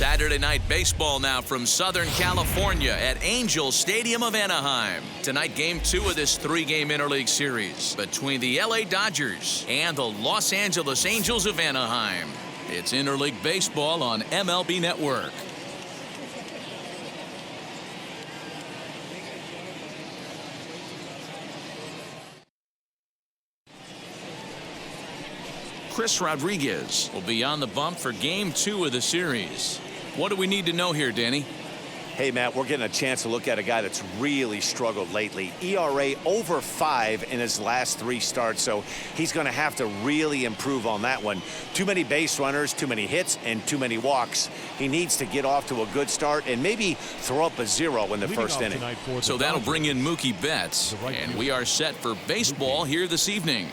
Saturday night baseball now from Southern California at Angel Stadium of Anaheim. Tonight, Game 2 of this 3-game interleague series between the LA Dodgers and the Los Angeles Angels of Anaheim. It's interleague baseball on MLB Network. Chris Rodriguez will be on the bump for Game 2 of the series. What do we need to know here, Danny? Hey, Matt, we're getting a chance to look at a guy that's really struggled lately. ERA over 5 in his last 3 starts, so he's going to have to really improve on that one. Too many base runners, too many hits, and too many walks. He needs to get off to a good start and maybe throw up a 0 in the first inning. So that'll bring in Mookie Betts, and we are set for baseball here this evening.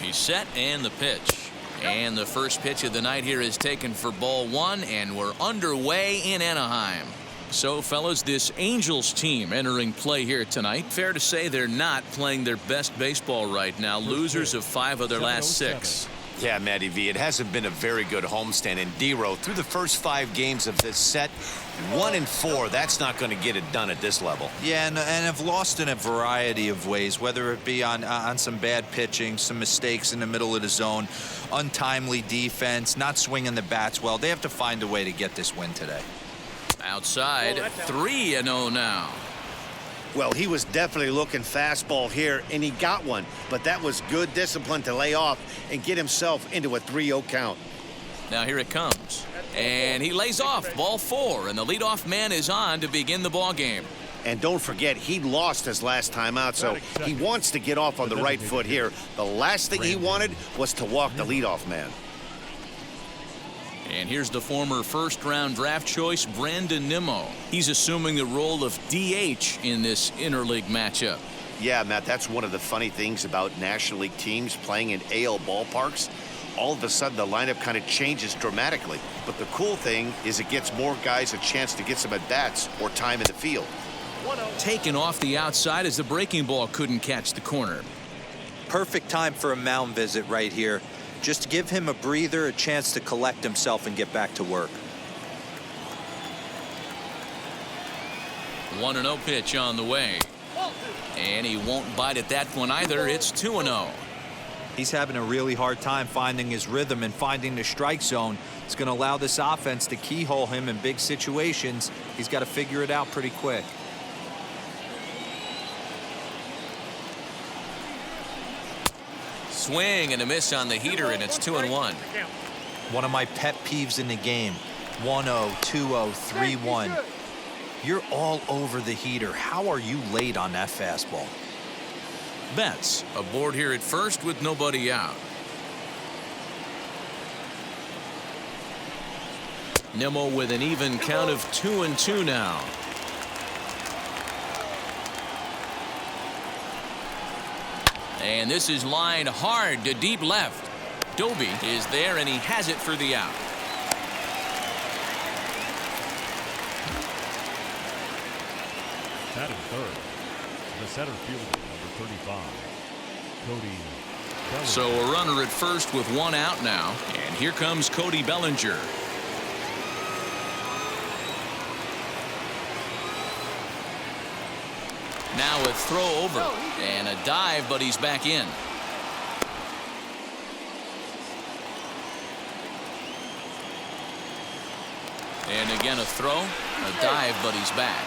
He's set, and the pitch. And the first pitch of the night here is taken for ball 1, and we're underway in Anaheim. So, fellas, this Angels team entering play here tonight, fair to say they're not playing their best baseball right now. Losers of 5 of their last 6. Yeah, Matty V, it hasn't been a very good homestand. And D-Row, through the first 5 games of this set, 1-4, that's not going to get it done at this level. Yeah, and have lost in a variety of ways, whether it be on some bad pitching, some mistakes in the middle of the zone, untimely defense, not swinging the bats well. They have to find a way to get this win today. Outside, 3-0 now. Well, he was definitely looking fastball here, and he got one. But that was good discipline to lay off and get himself into a 3-0 count. Now here it comes. And he lays off ball 4, and the leadoff man is on to begin the ball game. And don't forget, he lost his last time out, so he wants to get off on the right foot here. The last thing he wanted was to walk the leadoff man. And here's the former first-round draft choice, Brandon Nimmo. He's assuming the role of DH in this interleague matchup. Yeah, Matt, that's one of the funny things about National League teams playing in AL ballparks. All of a sudden, the lineup kind of changes dramatically. But the cool thing is it gets more guys a chance to get some at-bats or time in the field. Taken off the outside as the breaking ball couldn't catch the corner. Perfect time for a mound visit right here. Just to give him a breather, a chance to collect himself and get back to work. 1-0 pitch on the way. And he won't bite at that one either. It's 2-0. He's having a really hard time finding his rhythm and finding the strike zone. It's going to allow this offense to keyhole him in big situations. He's got to figure it out pretty quick. Swing and a miss on the heater, and it's 2-1. One of my pet peeves in the game. 1-0, 2-0, 3-1. You're all over the heater. How are you late on that fastball? Betts aboard here at first with nobody out. Nimmo with an even count of 2-2 now. And this is lined hard to deep left. Doby is there, and he has it for the out. Batting third, the center fielder, number 35, Cody Bellinger. So a runner at first with 1 out now, and here comes Cody Bellinger. Now a throw over and a dive, but he's back in. And again a throw, a dive, but he's back.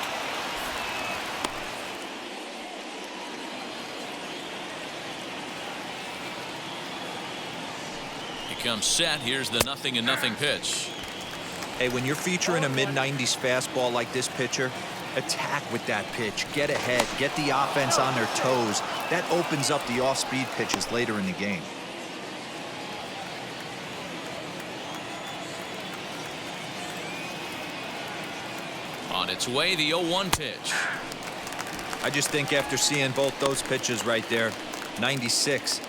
He comes set. Here's the 0-0 pitch. Hey, when you're featuring a mid-90s fastball like this pitcher, attack with that pitch. Get ahead. Get the offense on their toes. That opens up the off-speed pitches later in the game. On its way, the 0-1 pitch. I just think after seeing both those pitches right there, 96,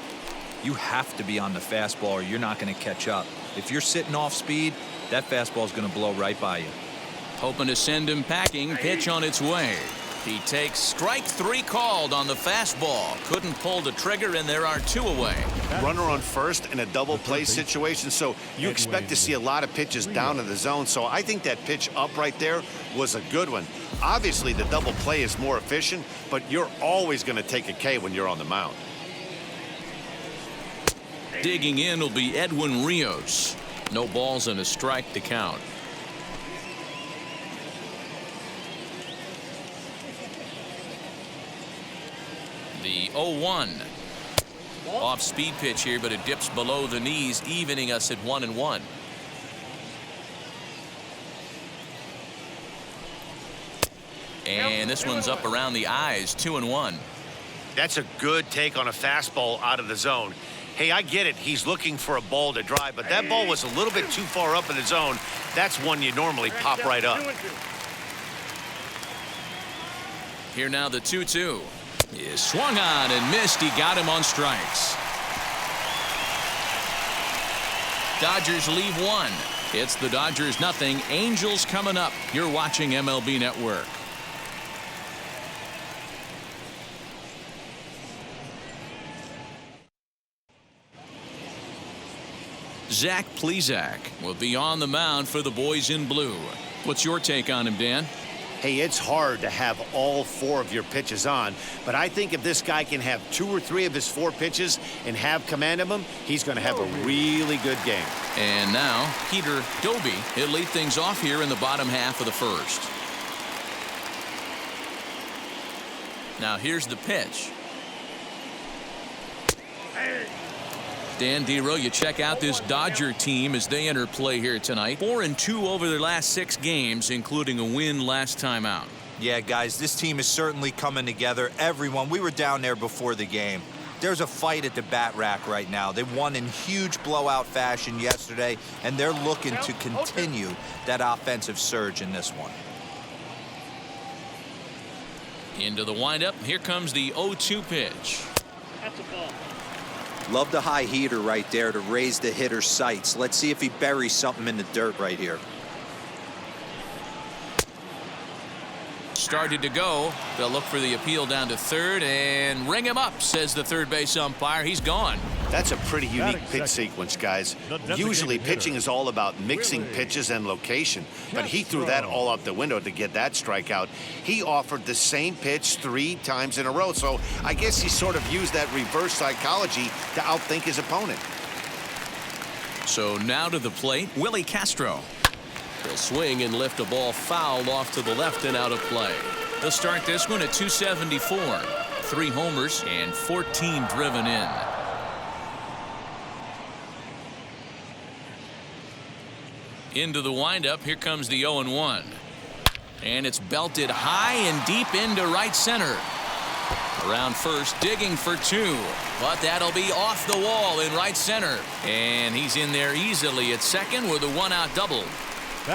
you have to be on the fastball or you're not going to catch up. If you're sitting off speed, That fastball is going to blow right by you. Hoping to send him packing. Pitch on its way. He takes strike 3 called on the fastball. Couldn't pull the trigger, and there are 2 away. Runner on first in a double play situation, so you expect to see a lot of pitches down in the zone. So I think that pitch up right there was a good one. Obviously, the double play is more efficient, but you're always going to take a K when you're on the mound. Digging in will be Edwin Rios. No balls and a strike to count. The 0-1. Off speed pitch here, but it dips below the knees, evening us at 1-1. And this one's up around the eyes, 2-1. That's a good take on a fastball out of the zone. Hey, I get it. He's looking for a ball to drive, but that ball was a little bit too far up in the zone. That's one you normally pop right up. Here now the 2-2. Is swung on and missed. He got him on strikes. Dodgers leave 1. It's the Dodgers 0. Angels coming up. You're watching MLB Network. Zach Plesac will be on the mound for the boys in blue. What's your take on him, Dan? Hey, it's hard to have all 4 of your pitches on, but I think if this guy can have 2 or 3 of his 4 pitches and have command of them, he's going to have a really good game. And now Peter Doby. He'll lead things off here in the bottom half of the first. Now here's the pitch. Dan Dero, you check out this Dodger team as they enter play here tonight. 4-2 over their last 6 games, including a win last time out. Yeah, guys, this team is certainly coming together. Everyone, we were down there before the game. There's a fight at the bat rack right now. They won in huge blowout fashion yesterday, and they're looking to continue that offensive surge in this one. Into the windup. Here comes the 0-2 pitch. That's a ball. Love the high heater right there to raise the hitter's sights. Let's see if he buries something in the dirt right here. Started to go. They'll look for the appeal down to third and ring him up, says the third base umpire. He's gone. That's a pretty unique pitch sequence, guys. Usually pitching is all about mixing pitches and location, but he threw that all out the window to get that strikeout. He offered the same pitch 3 times in a row, so I guess he sort of used that reverse psychology to outthink his opponent. So now to the plate, Willie Castro. He'll swing and lift a ball foul off to the left and out of play. He'll start this one at 274. 3 homers and 14 driven in. Into the windup. Here comes the 0-1. And it's belted high and deep into right center. Around first, digging for 2. But that'll be off the wall in right center. And he's in there easily at second with a 1-out double.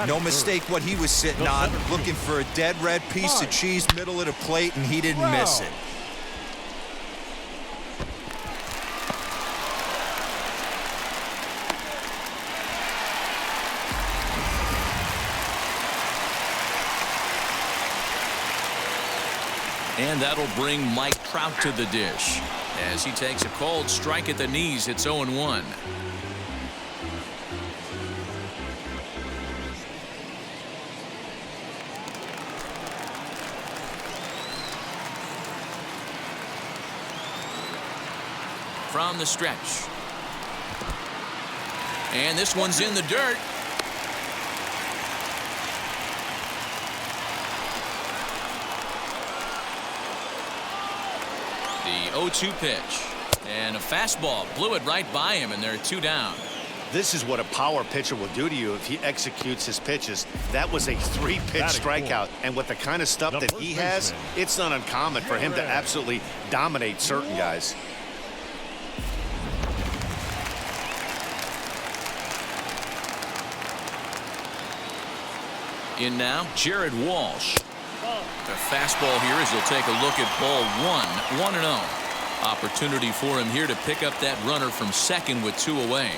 No mistake what he was sitting on, looking for a dead red piece of cheese middle of the plate, and he didn't miss it. And that'll bring Mike Trout to the dish as he takes a cold strike at the knees. It's 0-1. From the stretch. And this one's in the dirt. The 0-2 pitch. And a fastball blew it right by him, and there are 2 down. This is what a power pitcher will do to you if he executes his pitches. That was a 3-pitch strikeout, and with the kind of stuff that he has, it's not uncommon for him to absolutely dominate certain guys. In now, Jared Walsh. The fastball here as he'll take a look at ball 1, 1-0. Opportunity for him here to pick up that runner from second with 2 away.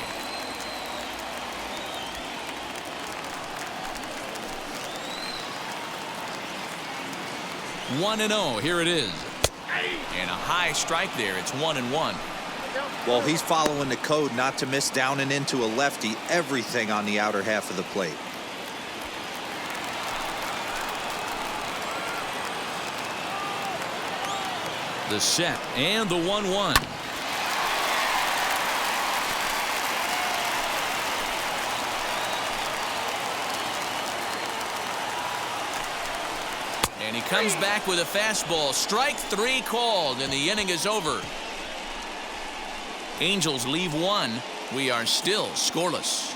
1-0. Here it is. And a high strike there. It's 1-1. Well, he's following the code not to miss down and into a lefty. Everything on the outer half of the plate. The set and the 1-1. And he comes back with a fastball. Strike 3 called, and the inning is over. Angels leave 1. We are still scoreless.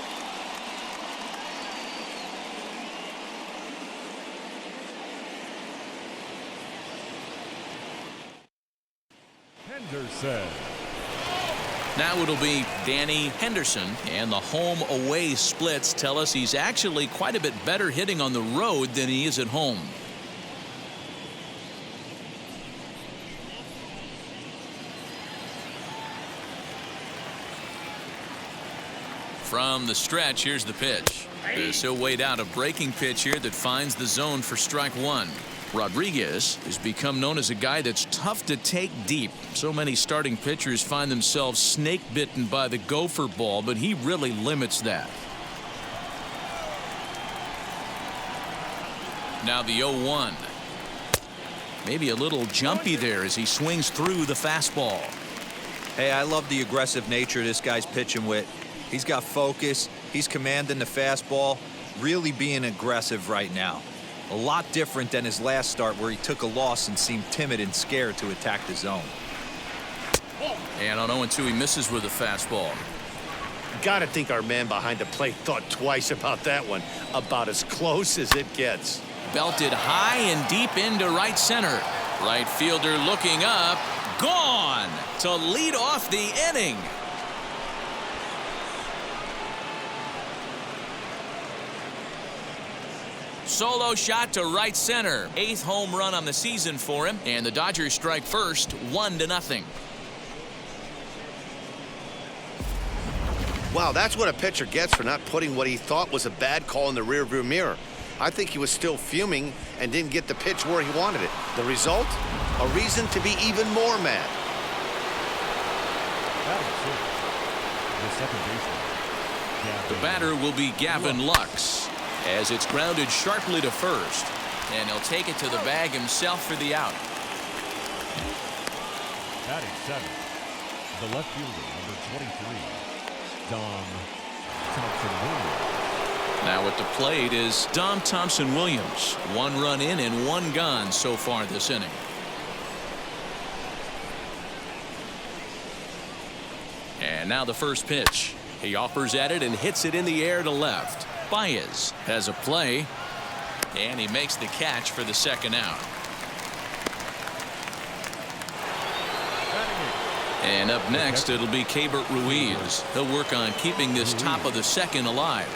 Henderson. Now it'll be Danny Henderson, and the home-away splits tell us he's actually quite a bit better hitting on the road than he is at home. From the stretch, here's the pitch. He'll wait out a breaking pitch here that finds the zone for strike 1. Rodriguez has become known as a guy that's tough to take deep. So many starting pitchers find themselves snake bitten by the gopher ball, but he really limits that. Now the 0-1. Maybe a little jumpy there as he swings through the fastball. Hey, I love the aggressive nature this guy's pitching with. He's got focus. He's commanding the fastball, really being aggressive right now. A lot different than his last start where he took a loss and seemed timid and scared to attack the zone. And on 0-2, he misses with a fastball. Got to think our man behind the plate thought twice about that one. About as close as it gets. Belted high and deep into right center. Right fielder looking up. Gone to lead off the inning. Solo shot to right center. 8th home run on the season for him. And the Dodgers strike first, 1-0. Wow, that's what a pitcher gets for not putting what he thought was a bad call in the rearview mirror. I think he was still fuming and didn't get the pitch where he wanted it. The result? A reason to be even more mad. The second baseman. The batter will be Gavin Lux, as it's grounded sharply to first, and he'll take it to the bag himself for the out. Batting 7th, the left fielder, number 23, Dom Thompson-Williams. Now at the plate is Dom Thompson-Williams. 1 run in and 1 gone so far this inning. And now the first pitch. He offers at it and hits it in the air to left. Baez has a play, and he makes the catch for the second out. And up next, it'll be Keibert Ruiz. He'll work on keeping this top of the second alive.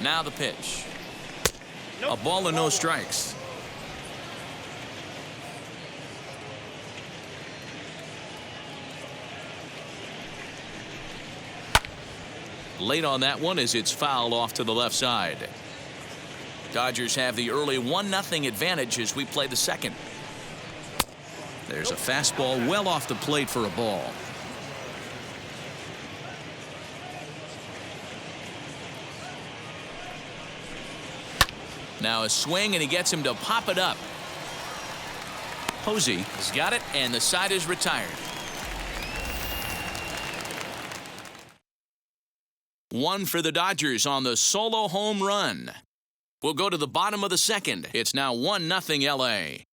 Now the pitch. A ball and no strikes. Late on that one as it's fouled off to the left side. Dodgers have the early 1-0 advantage as we play the second. There's a fastball well off the plate for a ball. Now a swing, and he gets him to pop it up. Posey has got it, and the side is retired. 1 for the Dodgers on the solo home run. We'll go to the bottom of the second. It's now 1-0 LA.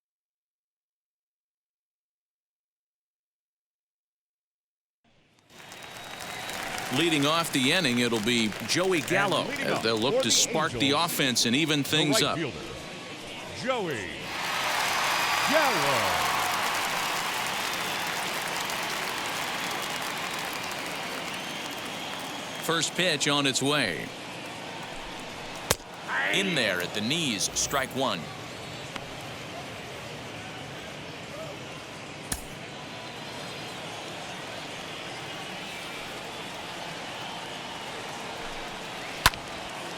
Leading off the inning, it'll be Joey Gallo as they'll look to spark the offense and even things up. Joey Gallo. First pitch on its way. In there at the knees, strike 1.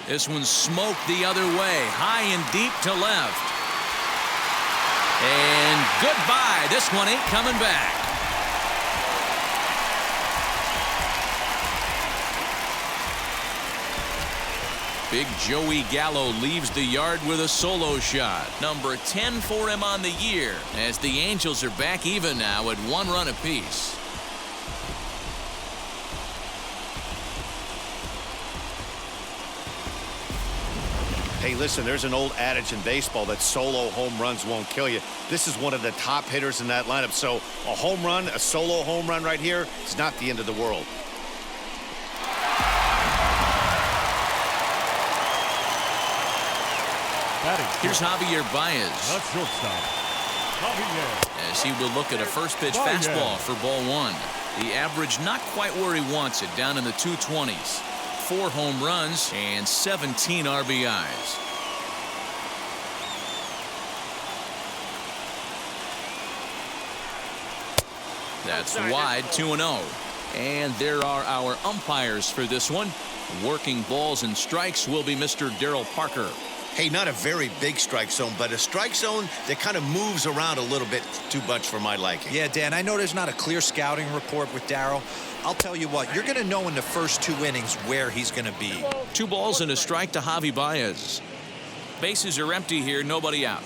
This one's smoked the other way, high and deep to left. And goodbye. This one ain't coming back. Big Joey Gallo leaves the yard with a solo shot. Number 10 for him on the year, as the Angels are back even now at 1 run apiece. Hey, listen, there's an old adage in baseball that solo home runs won't kill you. This is one of the top hitters in that lineup. So a home run, a solo home run right here, is not the end of the world. Here's Javier Baez. That's shortstop. Javier. As he will look at a first pitch fastball for ball 1. The average not quite where he wants it, down in the 220s. 4 home runs and 17 RBIs. That's wide, 2-0. And there are our umpires for this one. Working balls and strikes will be Mr. Darryl Parker. Hey, not a very big strike zone, but a strike zone that kind of moves around a little bit too much for my liking. Yeah, Dan, I know there's not a clear scouting report with Darryl. I'll tell you what, you're going to know in the first 2 innings where he's going to be. 2 balls and a strike to Javi Baez. Bases are empty here, nobody out.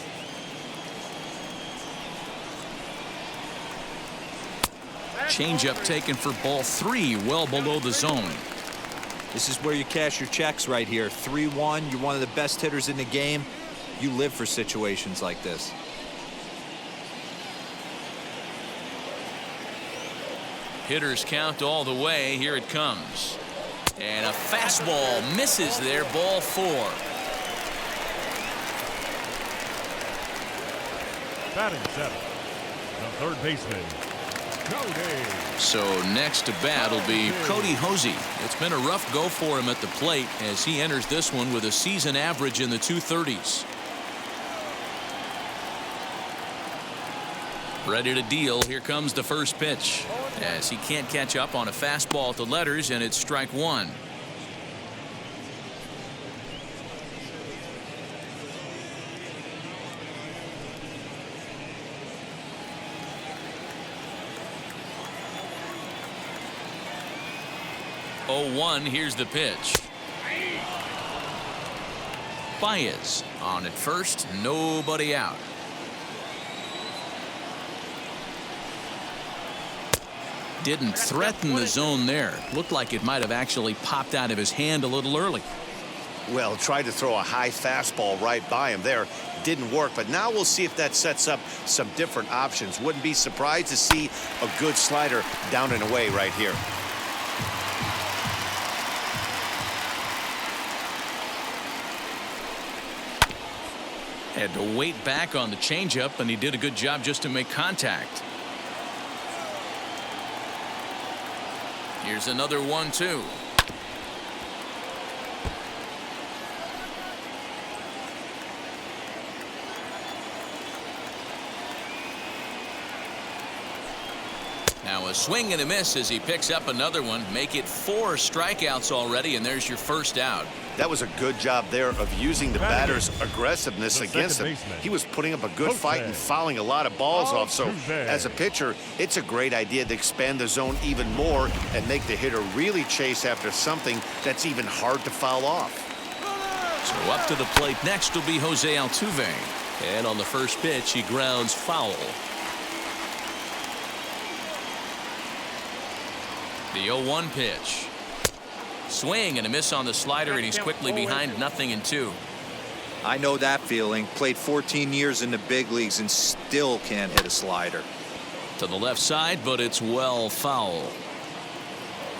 Changeup taken for ball 3, well below the zone. This is where you cash your checks right here. 3-1, you're one of the best hitters in the game. You live for situations like this. Hitters count all the way. Here it comes. And a fastball misses there, ball 4. Batting 7. The third baseman, Cody. So next to bat will be Cody Hosey. It's been a rough go for him at the plate as he enters this one with a season average in the 230s. Ready to deal. Here comes the first pitch as he can't catch up on a fastball at the letters, and it's strike 1. Oh, 1. Here's the pitch. Baez on at first, nobody out. Didn't threaten the zone there. Looked like it might have actually popped out of his hand a little early. Well, tried to throw a high fastball right by him there. Didn't work, but now we'll see if that sets up some different options. Wouldn't be surprised to see a good slider down and away right here. Had to wait back on the changeup, and he did a good job just to make contact. Here's another 1-2. Now a swing and a miss as he picks up another one. Make it 4 strikeouts already, and there's your first out. That was a good job there of using the batter's aggressiveness against him. He was putting up a good fight and fouling a lot of balls off. So as a pitcher, it's a great idea to expand the zone even more and make the hitter really chase after something that's even hard to foul off. So up to the plate next will be Jose Altuve. And on the first pitch, he grounds foul. The 0-1 pitch. Swing and a miss on the slider, and he's quickly behind 0-2. I know that feeling. Played 14 years in the big leagues and still can't hit a slider. To the left side, but it's well foul.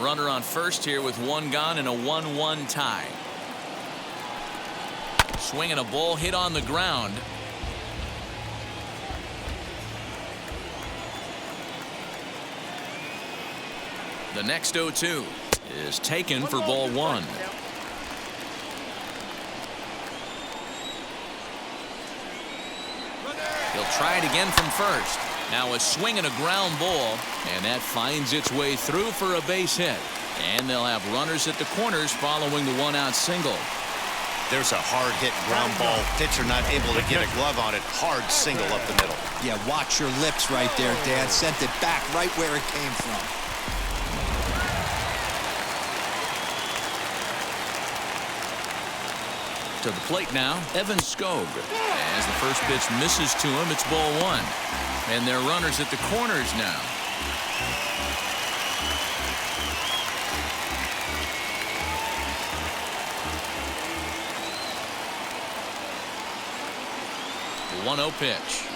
Runner on first here with 1 gone and a 1-1 tie. Swinging a ball hit on the ground. The next 0-2 is taken for ball 1. He'll try it again from first. Now a swing and a ground ball, and that finds its way through for a base hit. And they'll have runners at the corners following the 1-out single. There's a hard hit ground ball. Pitcher not able to get a glove on it. Hard single up the middle. Yeah, watch your lips right there, Dan. Sent it back right where it came from. To the plate now, Evan Skog. As the first pitch misses to him, it's ball one. And they're runners at the corners now. The 1-0 pitch.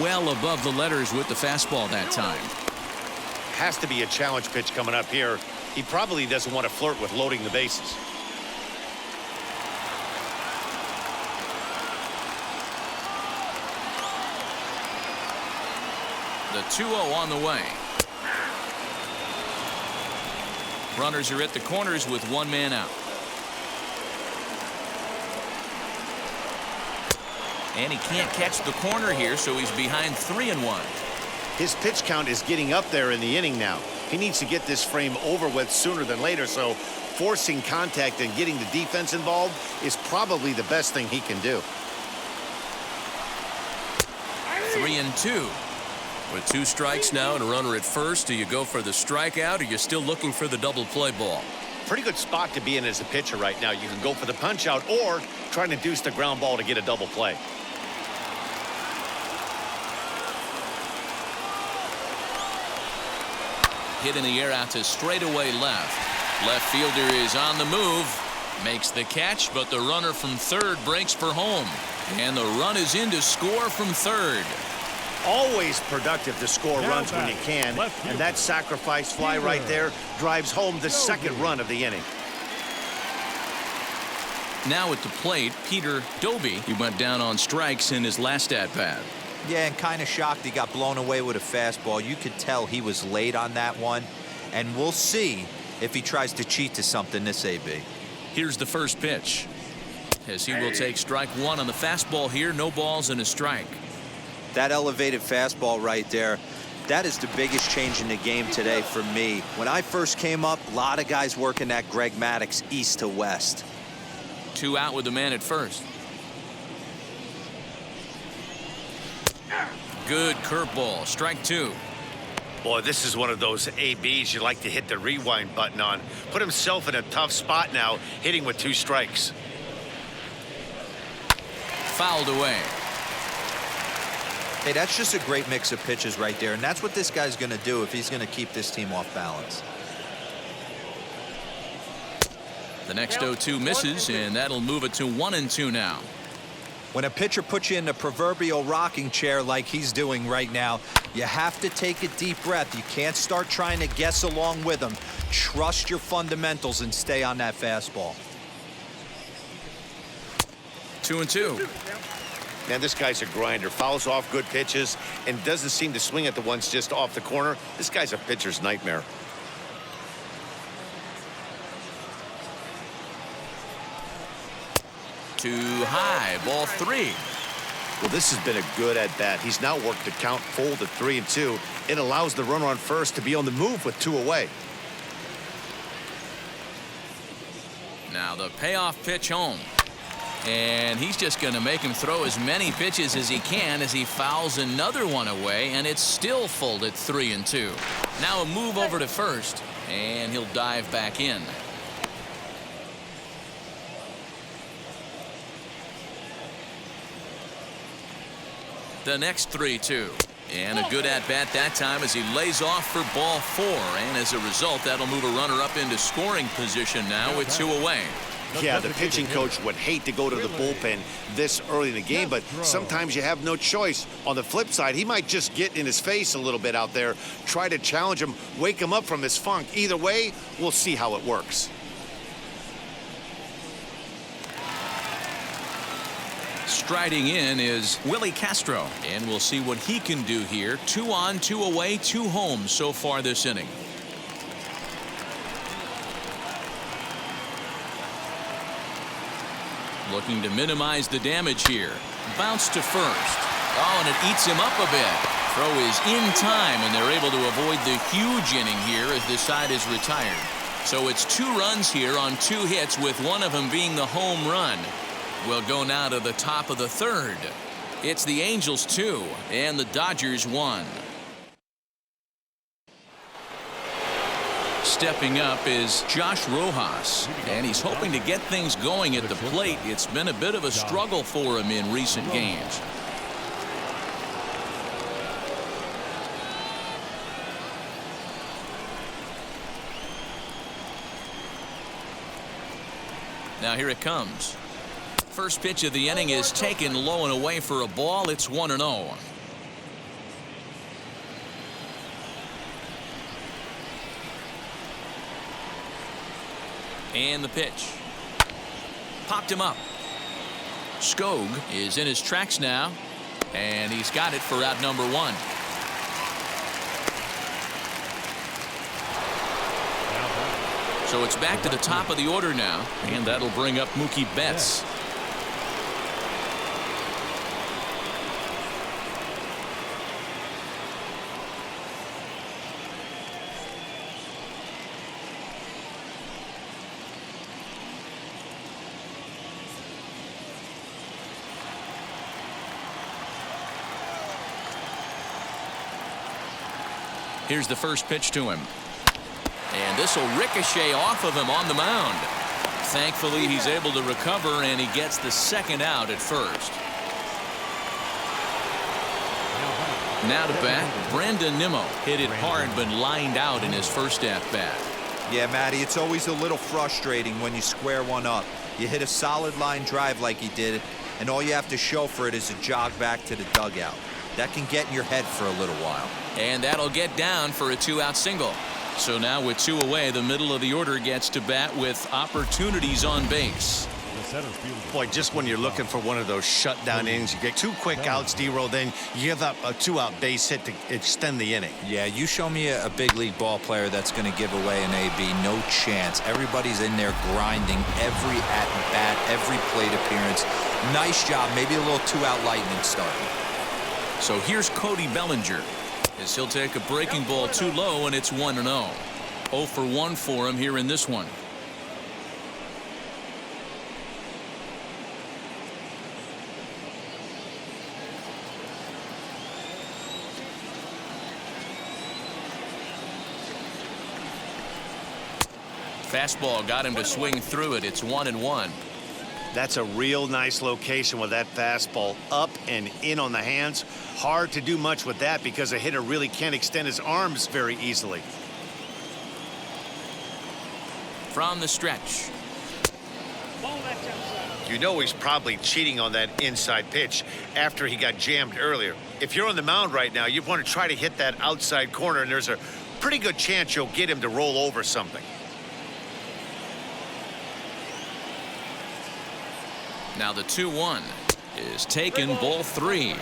Well above the letters with the fastball that time. Has to be a challenge pitch coming up here. He probably doesn't want to flirt with loading the bases. The 2-0 on the way. Runners are at the corners with one man out. And he can't catch the corner here, so he's behind 3-1. His pitch count is getting up there in the inning now. He needs to get this frame over with sooner than later, so forcing contact and getting the defense involved is probably the best thing he can do. 3-2. With 2 strikes now and a runner at first, do you go for the strikeout or you're still looking for the double play ball? Pretty good spot to be in as a pitcher right now. You can go for the punch out or try to induce the ground ball to get a double play. Hit in the air out to straightaway left. Left fielder is on the move. Makes the catch, but the runner from third breaks for home. And the run is in to score from third. Always productive to score runs when you can, and that sacrifice fly right there drives home the second run of the inning. Now at the plate, Peter Doby. He went down on strikes in his last at-bat. Yeah, and kind of shocked he got blown away with a fastball. You could tell he was late on that one, and we'll see if he tries to cheat to something this AB. Here's the first pitch. As he will take strike one on the fastball here. No balls and a strike. That elevated fastball right there, that is the biggest change in the game today for me. When I first came up, a lot of guys working that Greg Maddux east to west. 2 out with the man at first. Good curveball. Strike 2. Boy, this is one of those ABs you like to hit the rewind button on. Put himself in a tough spot now, hitting with 2 strikes. Fouled away. Hey, that's just a great mix of pitches right there, and that's what this guy's going to do if he's going to keep this team off balance. The next 0-2 misses, and that'll move it to 1-2 now. When a pitcher puts you in the proverbial rocking chair like he's doing right now, you have to take a deep breath. You can't start trying to guess along with him. Trust your fundamentals and stay on that fastball. 2-2. Man, this guy's a grinder. Fouls off good pitches and doesn't seem to swing at the ones just off the corner. This guy's a pitcher's nightmare. Too high. Ball 3. Well, this has been a good at-bat. He's now worked the count full to 3-2. It allows the runner on first to be on the move with 2 away. Now the payoff pitch home. And he's just going to make him throw as many pitches as he can as he fouls another one away, and it's still full at 3-2. Now a move over to first, and he'll dive back in. The next 3-2. And a good at-bat that time as he lays off for ball 4. And as a result, that'll move a runner up into scoring position now with 2 away. Yeah, the pitching coach would hate to go to the bullpen this early in the game, but sometimes you have no choice. On the flip side, he might just get in his face a little bit out there, try to challenge him, wake him up from his funk. Either way, we'll see how it works. Striding in is Willie Castro, and we'll see what he can do here. 2 on, 2 away, 2 home so far this inning. Looking to minimize the damage here. Bounce to first. Oh, and it eats him up a bit. Throw is in time, and they're able to avoid the huge inning here as this side is retired. So it's 2 runs here on 2 hits, with one of them being the home run. We'll go now to the top of the 3rd. It's the Angels 2 and the Dodgers 1. Stepping up is Josh Rojas, and he's hoping to get things going at the plate. It's been a bit of a struggle for him in recent games. Now here it comes. First pitch of the inning is taken low and away for a ball. It's 1-0. And the pitch. Popped him up. Skog is in his tracks now, and he's got it for out number 1. So it's back to the top of the order now, and that'll bring up Mookie Betts. Here's the first pitch to him. And this will ricochet off of him on the mound. Thankfully, he's able to recover, and he gets the second out at first. Now to bat, Brandon Nimmo. Hit it hard, but lined out in his first at-bat. Yeah, Matty, it's always a little frustrating when you square one up. You hit a solid line drive like he did, and all you have to show for it is a jog back to the dugout. That can get in your head for a little while. And that'll get down for a 2-out single. So now with 2 away, the middle of the order gets to bat with opportunities on base. Boy, just when you're looking for one of those shutdown innings, you get 2 quick outs, D-Roll, then you give up a 2-out base hit to extend the inning. Yeah, you show me a big league ball player that's going to give away an AB. No chance. Everybody's in there grinding every at-bat, every plate appearance. Nice job. Maybe a little 2-out lightning start. So here's Cody Bellinger, as he'll take a breaking ball too low, and it's 1-0. 0 for 1 for him here in this one. Fastball got him to swing through it. It's 1-1. That's a real nice location with that fastball up and in on the hands. Hard to do much with that because a hitter really can't extend his arms very easily. From the stretch. You know he's probably cheating on that inside pitch after he got jammed earlier. If you're on the mound right now, you want to try to hit that outside corner, and there's a pretty good chance you'll get him to roll over something. Now the 2-1 is taken, ball 3.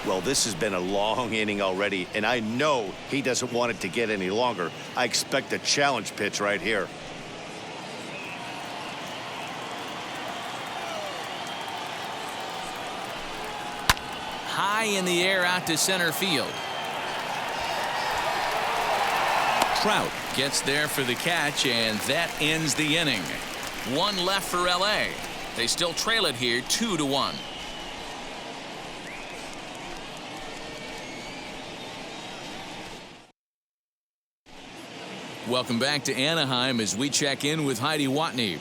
Well, this has been a long inning already, and I know he doesn't want it to get any longer. I expect a challenge pitch right here. High in the air out to center field. Trout gets there for the catch, and that ends the inning. 1 left for LA. They still trail it here 2-1. Welcome back to Anaheim as we check in with Heidi Watney.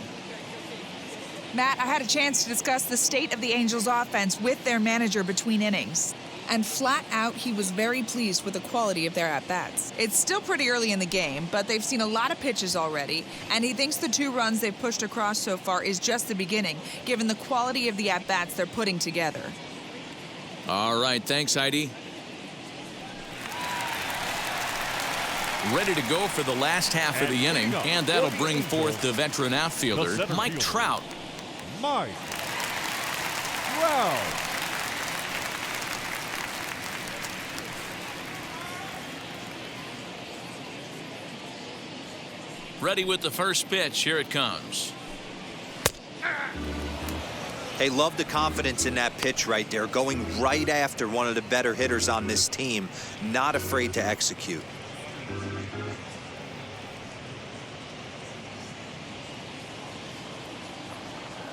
Matt, I had a chance to discuss the state of the Angels offense with their manager between innings. And flat out, he was very pleased with the quality of their at-bats. It's still pretty early in the game, but they've seen a lot of pitches already, and he thinks the 2 runs they've pushed across so far is just the beginning, given the quality of the at-bats they're putting together. All right, thanks, Heidi. Ready to go for the last half of the inning, and that'll bring forth the veteran outfielder, Mike Trout. Mike Trout. Ready with the first pitch. Here it comes. Hey, love the confidence in that pitch right there, going right after one of the better hitters on this team, not afraid to execute.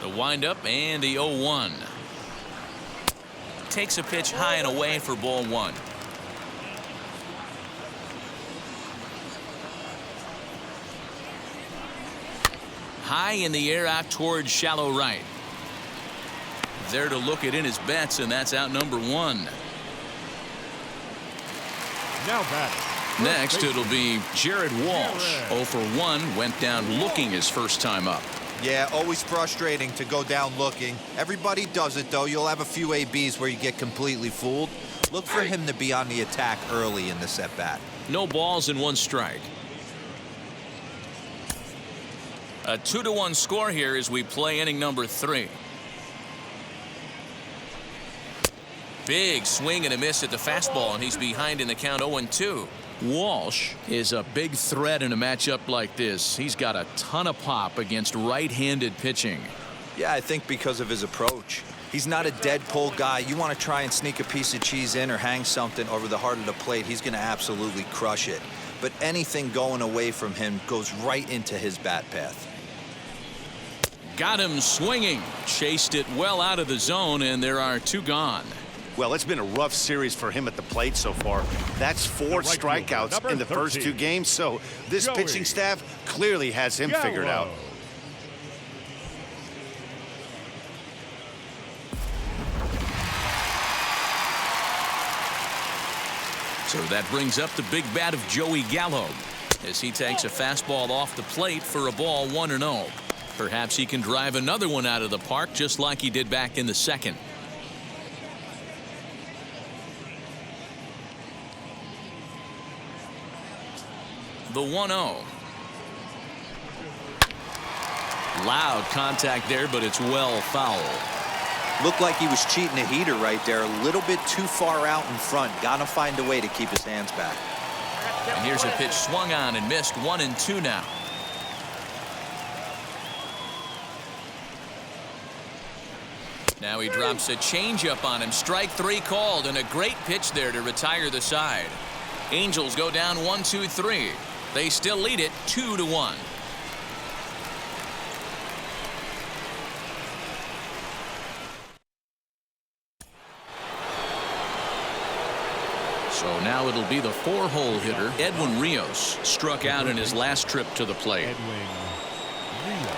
The windup and the 0-1. Takes a pitch high and away for ball 1. High in the air out towards shallow right. There to look it in his bets, and that's out number 1. Now batting. Next, it'll be Jared Walsh. 0 for 1, went down looking his first time up. Yeah, always frustrating to go down looking. Everybody does it, though. You'll have a few ABs where you get completely fooled. Look for him to be on the attack early in this at-bat. No balls and 1 strike. A 2-1 score here as we play inning number 3. Big swing and a miss at the fastball, and he's behind in the count 0-2. Walsh is a big threat in a matchup like this. He's got a ton of pop against right-handed pitching. Yeah, I think because of his approach. He's not a dead pull guy. You want to try and sneak a piece of cheese in or hang something over the heart of the plate, he's going to absolutely crush it. But anything going away from him goes right into his bat path. Got him swinging. Chased it well out of the zone, and there are 2 gone. Well, it's been a rough series for him at the plate so far. That's 4 strikeouts in the first 2 games, so this pitching staff clearly has him figured out. So that brings up the big bat of Joey Gallo as he takes a fastball off the plate for a ball 1-0. Perhaps he can drive another one out of the park just like he did back in the second. The 1-0. Loud contact there, but it's well foul. Looked like he was cheating a heater right there. A little bit too far out in front. Got to find a way to keep his hands back. And here's a pitch swung on and missed. 1-2 now. Now he drops a changeup on him. Strike 3 called, and a great pitch there to retire the side. Angels go down 1-2-3. They still lead it 2-1. So now it'll be the 4-hole hitter, Edwin Rios, struck out in his last trip to the plate. Edwin Rios.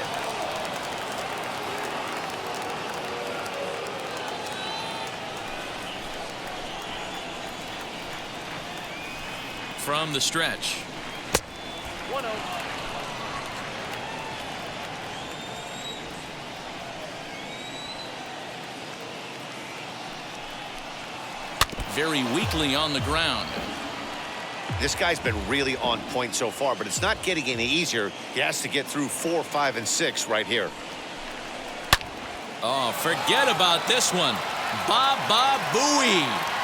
From the stretch. 1-0. Very weakly on the ground. This guy's been really on point so far, but it's not getting any easier. He has to get through 4, 5, and 6 right here. Oh, forget about this one. Baba Booey.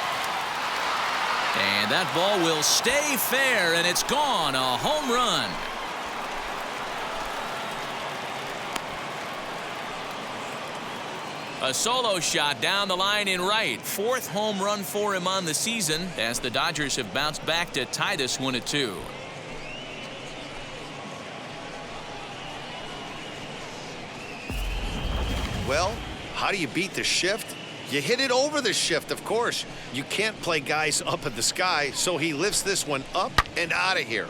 And that ball will stay fair, and it's gone. A home run. A solo shot down the line in right. 4th home run for him on the season as the Dodgers have bounced back to tie this one at 2. Well, how do you beat the shift? You hit it over the shift, of course. You can't play guys up in the sky, so he lifts this one up and out of here.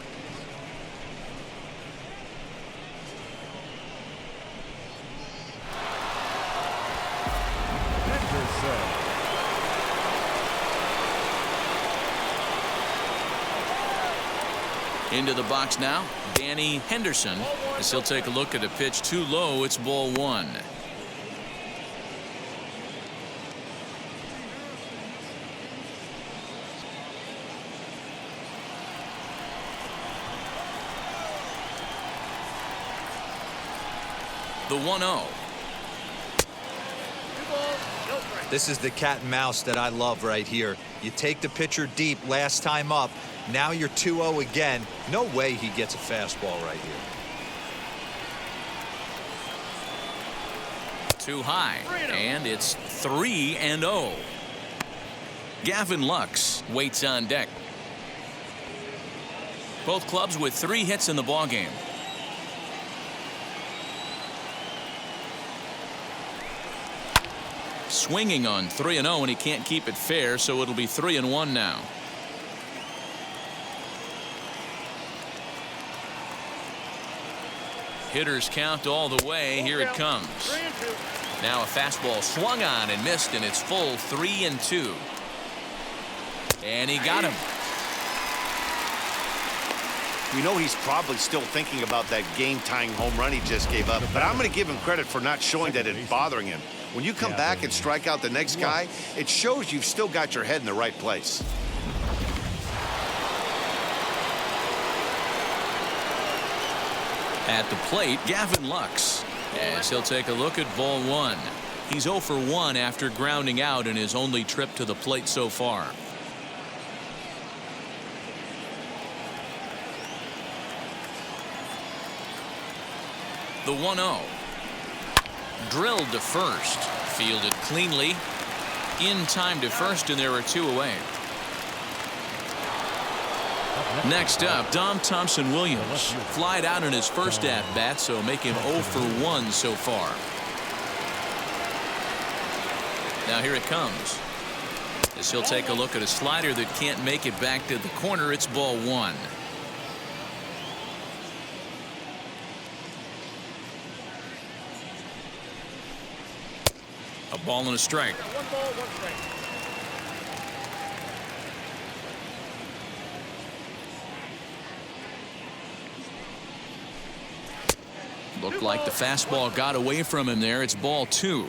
Into the box now, Danny Henderson, as he'll take a look at a pitch too low. It's ball 1. The 1-0. This is the cat and mouse that I love right here. You take the pitcher deep last time up. Now you're 2-0 again. No way he gets a fastball right here. Too high, and it's 3-0. Gavin Lux waits on deck. Both clubs with 3 hits in the ballgame. Swinging on 3-0, and he can't keep it fair, so it'll be 3-1 now. Hitters count all the way. Here it comes. Now a fastball swung on and missed, and it's full 3-2. And he got him. We know he's probably still thinking about that game-tying home run he just gave up, but I'm going to give him credit for not showing that it's bothering him. When you come back and strike out the next guy, it shows you've still got your head in the right place. At the plate, Gavin Lux, as he'll take a look at ball one. He's 0 for 1 after grounding out in his only trip to the plate so far. The 1-0. Drilled to first. Fielded cleanly. In time to first, and there are 2 away. Next up, Dom Thompson-Williams. Flied out in his first at-bat, so make him 0 for 1 so far. Now here it comes. As he'll take a look at a slider that can't make it back to the corner, it's ball 1. A ball and a strike. 1 ball, 1 strike. Looked like the fastball got away from him there. It's ball 2.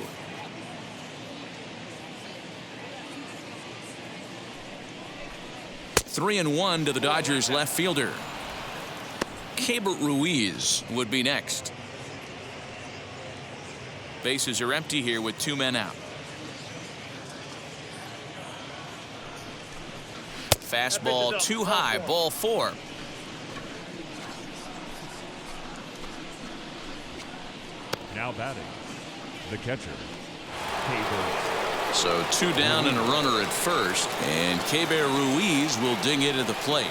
Three and 1 to the Dodgers left fielder. Keibert Ruiz would be next. Bases are empty here with 2 men out. Fastball too high, ball 4. Now batting, the catcher, Keibert. So 2 down and a runner at first, and Keibert Ruiz will dig into the plate.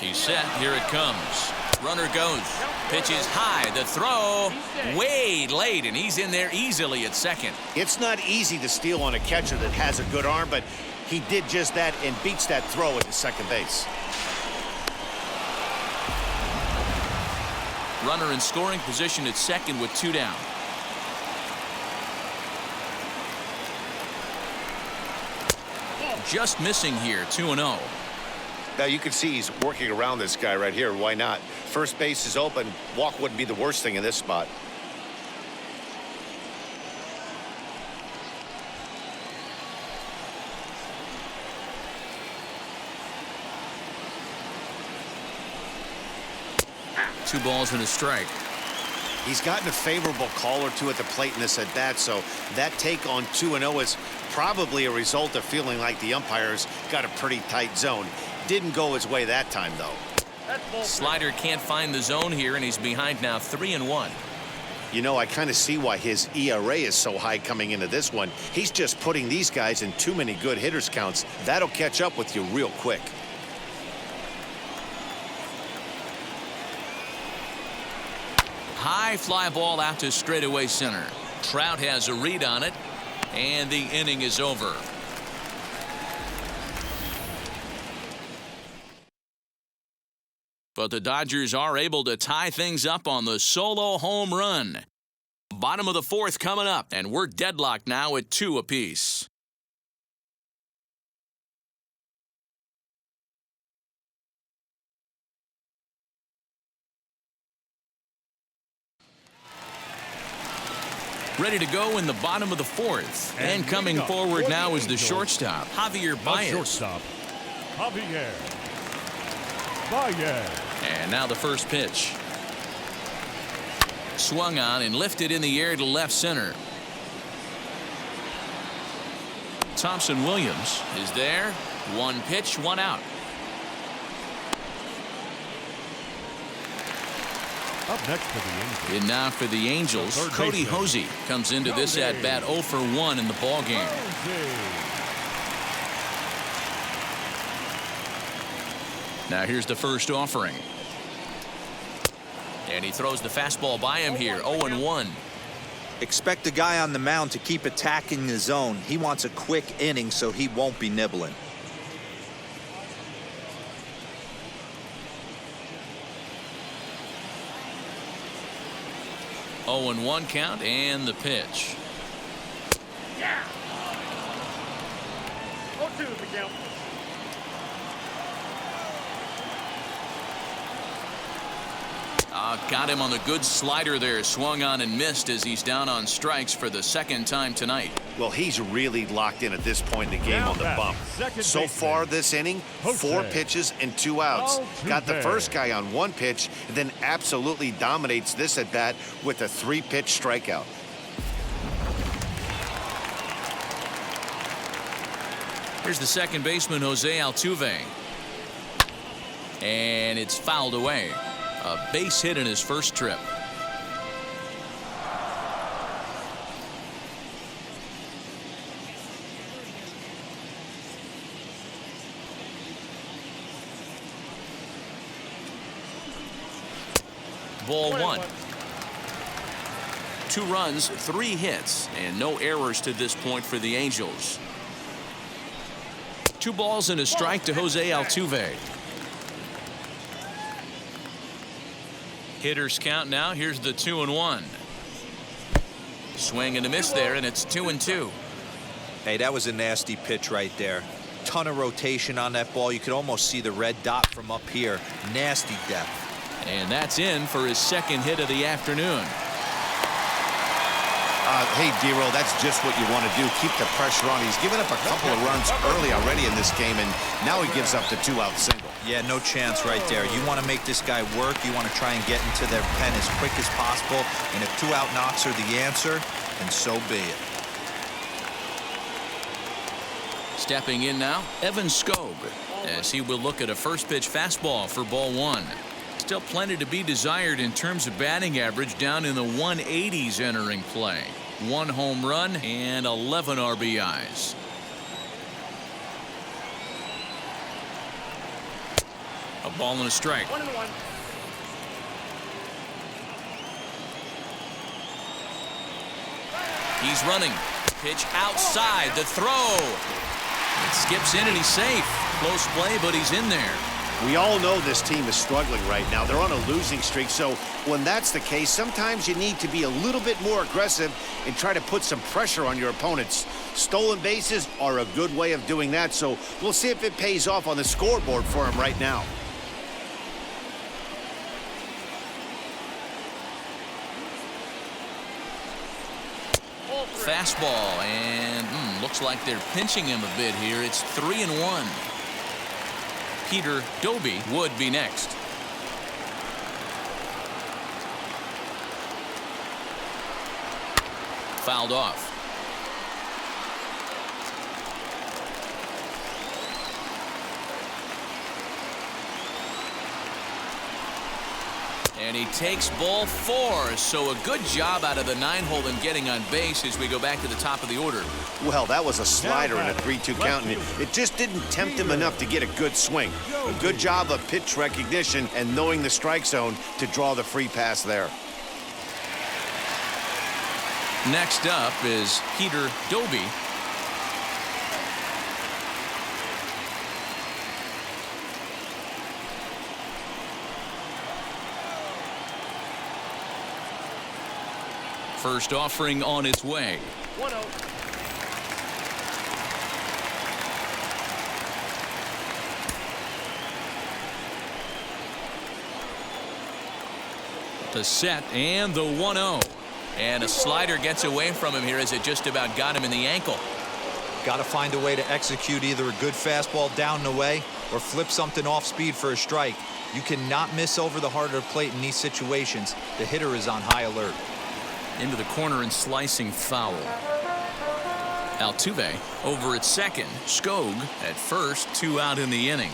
He's set. Here it comes. Runner goes. Pitch is high. The throw way late, and he's in there easily at second. It's not easy to steal on a catcher that has a good arm, but he did just that and beats that throw at the second base. Runner in scoring position at second with 2 down. Just missing here, 2-0. Now you can see he's working around this guy right here. Why not? First base is open. Walk wouldn't be the worst thing in this spot. Two balls and a strike. He's gotten a favorable call or 2 at the plate in this at-bat, so that take on 2-0 is probably a result of feeling like the umpires got a pretty tight zone. Didn't go his way that time, though. Slider can't find the zone here, and he's behind now 3-1. You know, I kind of see why his ERA is so high coming into this one. He's just putting these guys in too many good hitters counts. That'll catch up with you real quick. High fly ball out to straightaway center. Trout has a read on it, and the inning is over. But the Dodgers are able to tie things up on the solo home run. Bottom of the 4th coming up, and we're deadlocked now at 2 apiece. Ready to go in the bottom of the 4th. And coming forward now is the shortstop, Javier Baez. Shortstop, Javier Baez. And now the first pitch. Swung on and lifted in the air to left center. Thompson-Williams is there. 1 pitch, 1 out. Up next for the Angels. And now for the Angels, Cody Hosey comes into this at-bat 0 for 1 in the ballgame. Now here's the first offering. And he throws the fastball by him here. 0-1. Expect the guy on the mound to keep attacking the zone. He wants a quick inning, so he won't be nibbling. Oh, 0-1 count and the pitch. Yeah. 0-2 the count. Got him on the good slider there. Swung on and missed as he's down on strikes for the second time tonight. Well, he's really locked in at this point in the game on the bump. So far this inning, 4 pitches and 2 outs. Got the first guy on 1 pitch, and then absolutely dominates this at bat with a 3-pitch strikeout. Here's the second baseman, Jose Altuve. And it's fouled away. A base hit in his first trip. Ball 1. 2 runs, 3 hits, and no errors to this point for the Angels. 2 balls and a strike to Jose Altuve. Hitters count now. Here's the 2-1. Swing and a miss there, and it's 2-2. Hey, that was a nasty pitch right there. Ton of rotation on that ball. You could almost see the red dot from up here. Nasty depth. And that's in for his second hit of the afternoon. Hey, D-Roll, that's just what you want to do. Keep the pressure on. He's given up a couple of runs early already in this game, and now he gives up the 2-out single. Yeah, no chance right there. You want to make this guy work. You want to try and get into their pen as quick as possible. And if 2-out knocks are the answer, then so be it. Stepping in now, Evan Skog, as he will look at a first pitch fastball for ball 1. Still plenty to be desired in terms of batting average, down in the 180s entering play. 1 home run and 11 RBIs. A ball and a strike. 1-1. He's running. Pitch outside. The throw. It skips in and he's safe. Close play, but he's in there. We all know this team is struggling right now. They're on a losing streak, so when that's the case, sometimes you need to be a little bit more aggressive and try to put some pressure on your opponents. Stolen bases are a good way of doing that, so we'll see if it pays off on the scoreboard for him right now. Fastball, and looks like they're pinching him a bit here. It's 3-1. Peter Doby would be next. Fouled off. And he takes ball 4, so a good job out of the 9-hole in getting on base as we go back to the top of the order. Well, that was a slider in a 3-2 count, and it just didn't tempt him enough to get a good swing. A good job of pitch recognition and knowing the strike zone to draw the free pass there. Next up is Peter Doby. First offering on its way. 1-0. The set and the 1-0. And a slider gets away from him here as it just about got him in the ankle. Got to find a way to execute either a good fastball down and away or flip something off speed for a strike. You cannot miss over the heart of the plate in these situations. The hitter is on high alert. Into the corner and slicing foul. Altuve over at second. Skog at first. 2 out in the inning.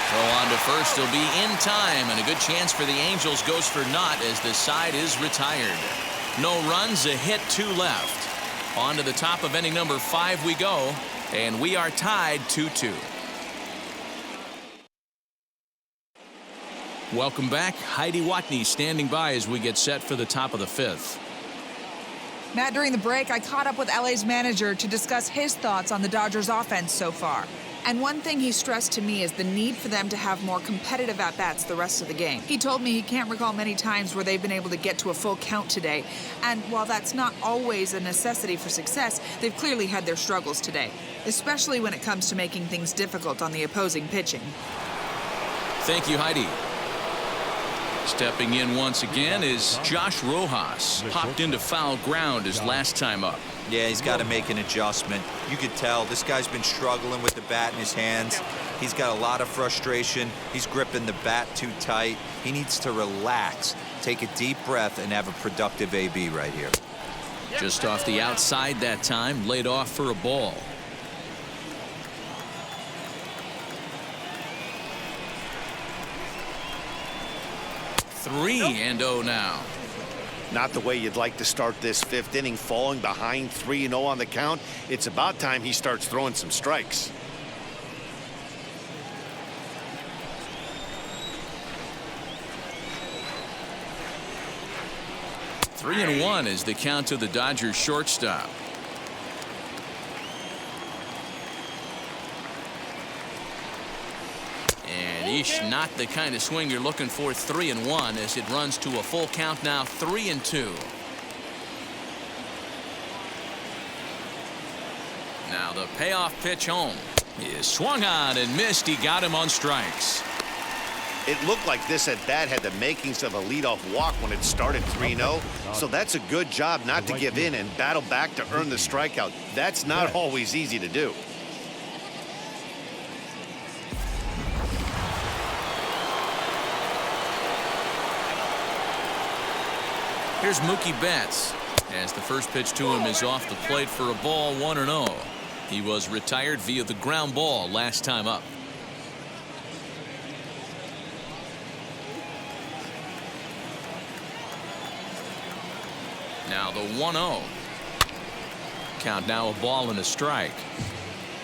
Throw on to first. He'll be in time, and a good chance for the Angels goes for naught as the side is retired. No runs, a hit, 2 left. On to the top of inning number 5 we go, and we are tied 2-2. Welcome back. Heidi Watney standing by as we get set for the top of the fifth. Matt, during the break, I caught up with LA's manager to discuss his thoughts on the Dodgers offense so far. And one thing he stressed to me is the need for them to have more competitive at-bats the rest of the game. He told me he can't recall many times where they've been able to get to a full count today. And while that's not always a necessity for success, they've clearly had their struggles today, especially when it comes to making things difficult on the opposing pitching. Thank you, Heidi. Stepping in once again is Josh Rojas. Popped into foul ground his last time up. Yeah, he's got to make an adjustment. You could tell this guy's been struggling with the bat in his hands. He's got a lot of frustration. He's gripping the bat too tight. He needs to relax, take a deep breath, and have a productive AB right here. Just off the outside that time, laid off for a ball. Three and 0 now. Not the way you'd like to start this fifth inning, falling behind 3-0 on the count. It's about time he starts throwing some strikes. Three and 1 is the count to the Dodgers shortstop. Not the kind of swing you're looking for. 3 and 1 as it runs to a full count now. 3 and 2. Now the payoff pitch home is swung on and missed. He got him on strikes. It looked like this at bat had the makings of a leadoff walk when it started 3-0. So that's a good job not to give in and battle back to earn the strikeout. That's not always easy to do. Here's Mookie Betts as the first pitch to him is off the plate for a ball. 1-0. He was retired via the ground ball last time up. Now the 1-0. Count now a ball and a strike.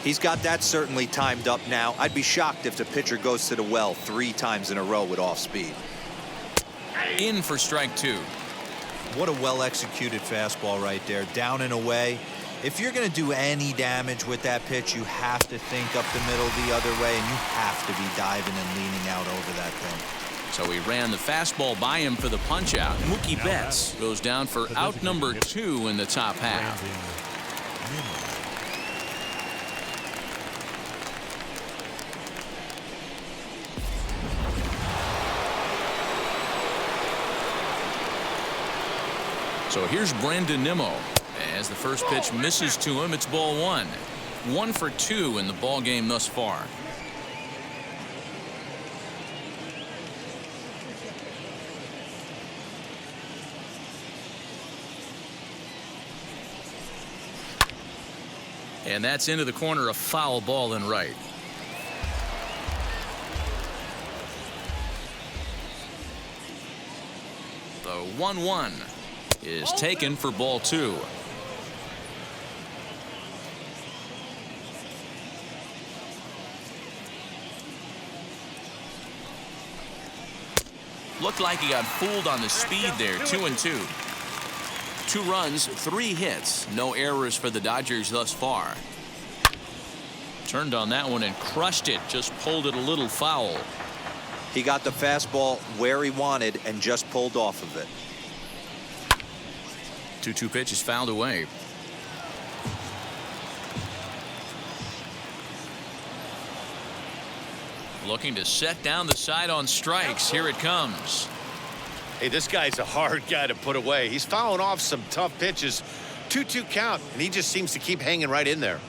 He's got that certainly timed up now. I'd be shocked if the pitcher goes to the well 3 times in a row with off speed. In for strike 2. What a well-executed fastball right there, down and away. If you're going to do any damage with that pitch, you have to think up the middle the other way, and you have to be diving and leaning out over that thing. So he ran the fastball by him for the punch-out. Mookie Betts goes down for out number 2 in the top half. So here's Brandon Nimmo. As the first pitch misses to him, it's ball 1. 1 for 2 in the ball game thus far. And that's into the corner, a foul ball and right. The 1-1 is taken for ball 2. Looked like he got fooled on the speed there. 2 and 2. 2 runs, 3 hits, no errors for the Dodgers thus far. Turned on that one and crushed it, just pulled it a little foul. He got the fastball where he wanted and just pulled off of it. 2-2 pitch is fouled away. Looking to set down the side on strikes. Here it comes. Hey, this guy's a hard guy to put away. He's fouling off some tough pitches. 2-2 count, and he just seems to keep hanging right in there.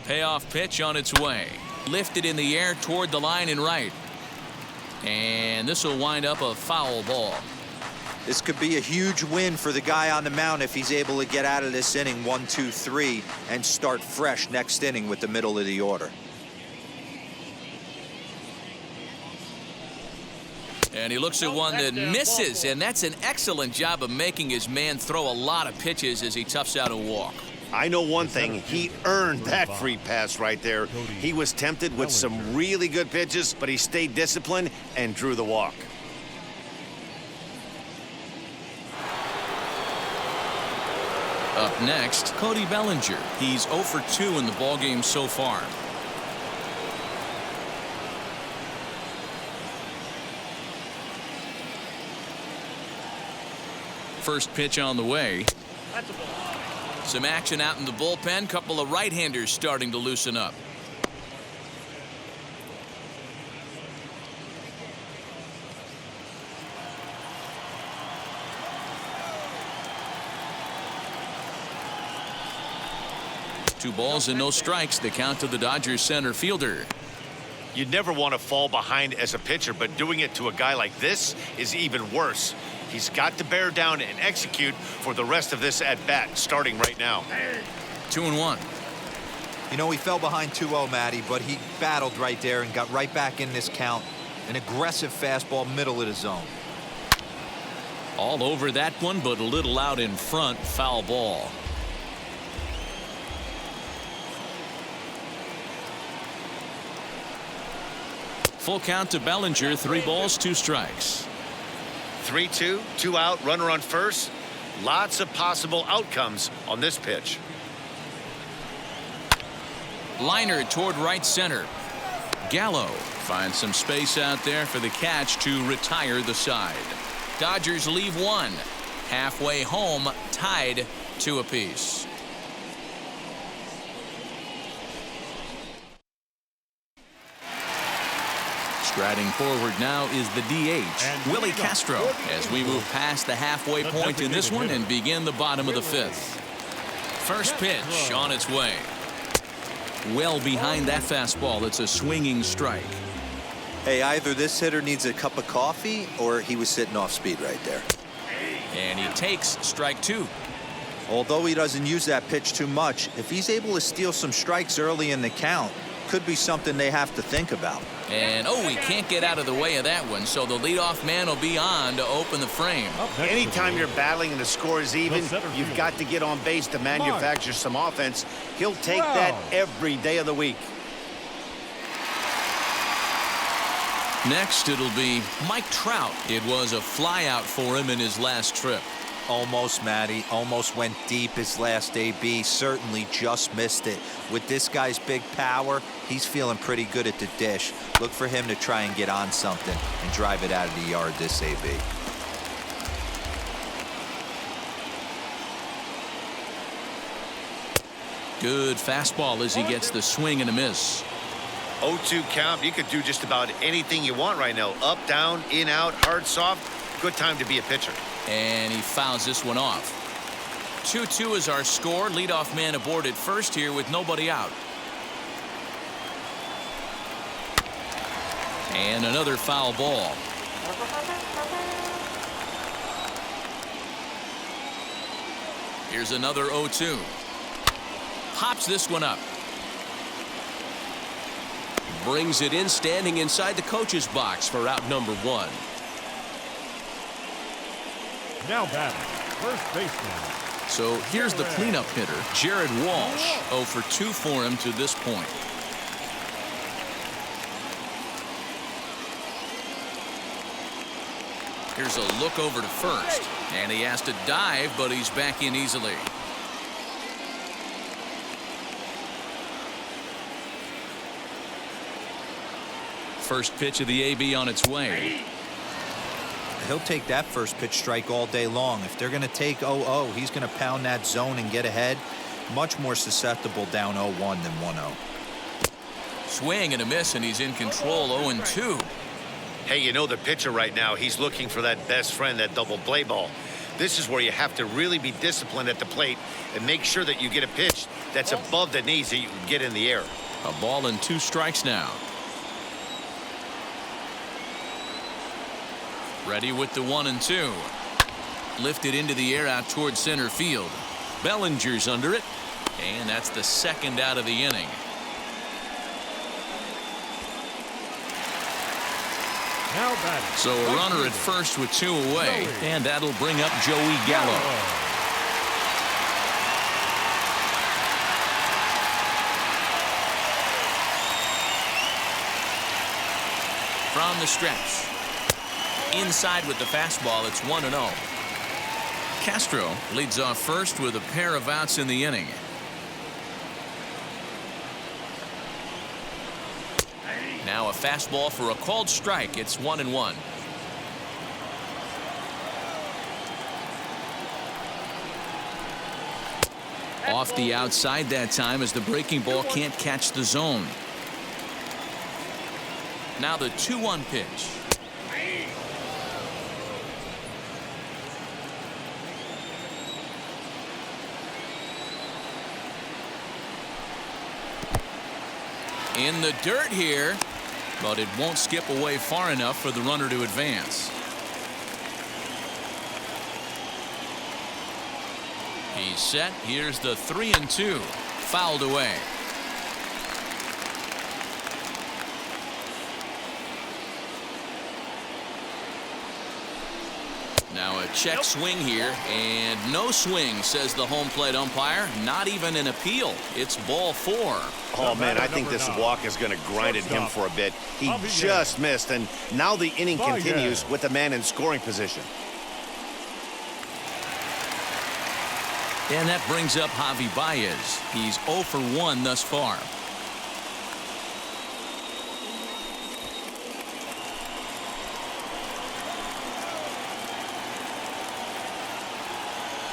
Payoff pitch on its way. Lifted in the air toward the line and right. And this will wind up a foul ball. This could be a huge win for the guy on the mound if he's able to get out of this inning 1, 2, 3 and start fresh next inning with the middle of the order. And he looks at one that misses, and that's an excellent job of making his man throw a lot of pitches as he toughs out a walk. I know one thing, he earned that free pass right there. He was tempted with some really good pitches, but he stayed disciplined and drew the walk. Up next, Cody Bellinger. He's 0 for 2 in the ballgame so far. First pitch on the way. Some action out in the bullpen. Couple of right-handers starting to loosen up. Two balls and no strikes. The count to the Dodgers center fielder. You never want to fall behind as a pitcher, but doing it to a guy like this is even worse. He's got to bear down and execute for the rest of this at-bat, starting right now. 2-1. You know, he fell behind 2-0, Matty, but he battled right there and got right back in this count. An aggressive fastball, middle of the zone. All over that one, but a little out in front. Foul ball. Full count to Bellinger. 3 balls, 2 strikes. 3-2, 2 out, runner on first. Lots of possible outcomes on this pitch. Liner toward right center. Gallo finds some space out there for the catch to retire the side. Dodgers leave 1. Halfway home, tied 2 apiece. Striding forward now is the DH, Willie Castro, as we move past the halfway point in this one and begin the bottom of the 5th. First pitch on its way. Well behind that fastball. It's a swinging strike. Hey, either this hitter needs a cup of coffee or he was sitting off speed right there. And he takes strike 2. Although he doesn't use that pitch too much, if he's able to steal some strikes early in the count, could be something they have to think about. And he can't get out of the way of that one, so the leadoff man will be on to open the frame. Anytime you're battling and the score is even, you've got to get on base to manufacture some offense. He'll take that every day of the week. Next, it'll be Mike Trout. It was a flyout for him in his last trip. Almost, Matty. Almost went deep his last AB. Certainly just missed it. With this guy's big power, he's feeling pretty good at the dish. Look for him to try and get on something and drive it out of the yard this AB. Good fastball as he gets the swing and a miss. 0-2 count. You could do just about anything you want right now. Up, down, in, out, hard, soft. Good time to be a pitcher. And he fouls this one off. 2-2 is our score. Leadoff man aboard at first here with nobody out. And another foul ball. Here's another 0-2. Pops this one up. Brings it in, standing inside the coach's box for out number 1. Now batting, first baseman. So here's the cleanup hitter, Jared Walsh. 0 for 2 for him to this point. Here's a look over to first, and he has to dive, but he's back in easily. First pitch of the AB on its way. He'll take that first pitch strike all day long. If they're going to take 0-0, he's going to pound that zone and get ahead. Much more susceptible down 0-1 than 1-0. Swing and a miss, and he's in control. 0-2. Hey, you know the pitcher right now, he's looking for that best friend, that double play ball. This is where you have to really be disciplined at the plate and make sure that you get a pitch that's above the knees that you can get in the air. A ball and 2 strikes now. Ready with the 1-2. Lifted into the air out toward center field. Bellinger's under it, and that's the second out of the inning. Now batting. So a runner at first with 2 away, and that'll bring up Joey Gallo. from the stretch. Inside with the fastball, it's 1-0. Castro leads off first with a pair of outs in the inning. Now a fastball for a called strike. It's 1-1. Off the outside that time as the breaking ball can't catch the zone. Now the 2-1 pitch. In the dirt here, but it won't skip away far enough for the runner to advance. He's set. Here's the 3-2. Fouled away. Now a check swing here, and no swing, says the home plate umpire. Not even an appeal. It's ball 4. Oh, man, I think this walk is going to grind at him for a bit. He just missed, and now the inning continues with the man in scoring position. And that brings up Javi Baez. He's 0 for 1 thus far.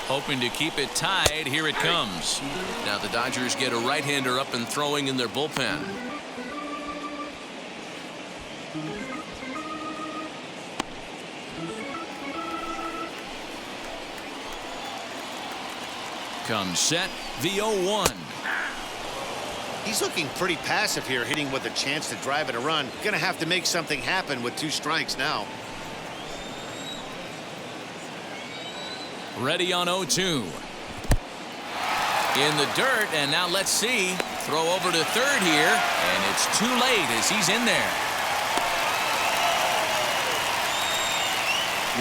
Hoping to keep it tied. Here it comes. Now the Dodgers get a right-hander up and throwing in their bullpen. Comes set. The 0-1. He's looking pretty passive here, hitting with a chance to drive it a run. Gonna have to make something happen with 2 strikes now. Ready on 0-2. In the dirt, and now let's see. Throw over to third here, and it's too late as he's in there.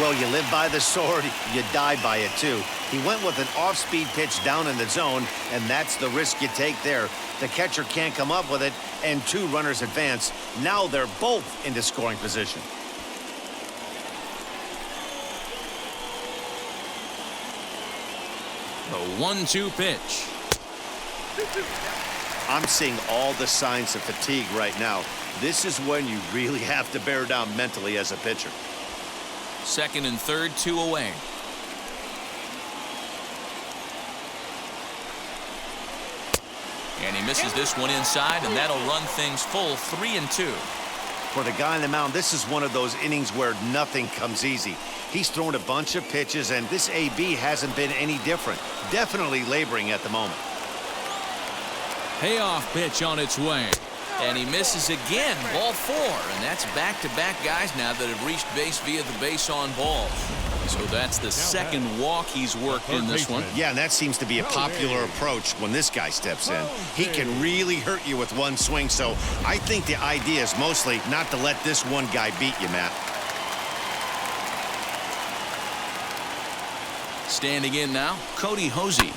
Well, you live by the sword, you die by it too. He went with an off-speed pitch down in the zone, and that's the risk you take there. The catcher can't come up with it, and 2 runners advance. Now they're both into scoring position. The 1-2 pitch. I'm seeing all the signs of fatigue right now. This is when you really have to bear down mentally as a pitcher. Second and third, 2 away. And he misses this one inside, and that'll run things full 3-2. For the guy on the mound, this is one of those innings where nothing comes easy. He's thrown a bunch of pitches, and this AB hasn't been any different. Definitely laboring at the moment. Payoff pitch on its way. And he misses again. Ball 4. And that's back-to-back guys now that have reached base via the base on balls. So that's the second walk he's worked in this one. Yeah, and that seems to be a popular approach when this guy steps in. He can really hurt you with one swing, so I think the idea is mostly not to let this one guy beat you, Matt. Standing in now, Cody Hosey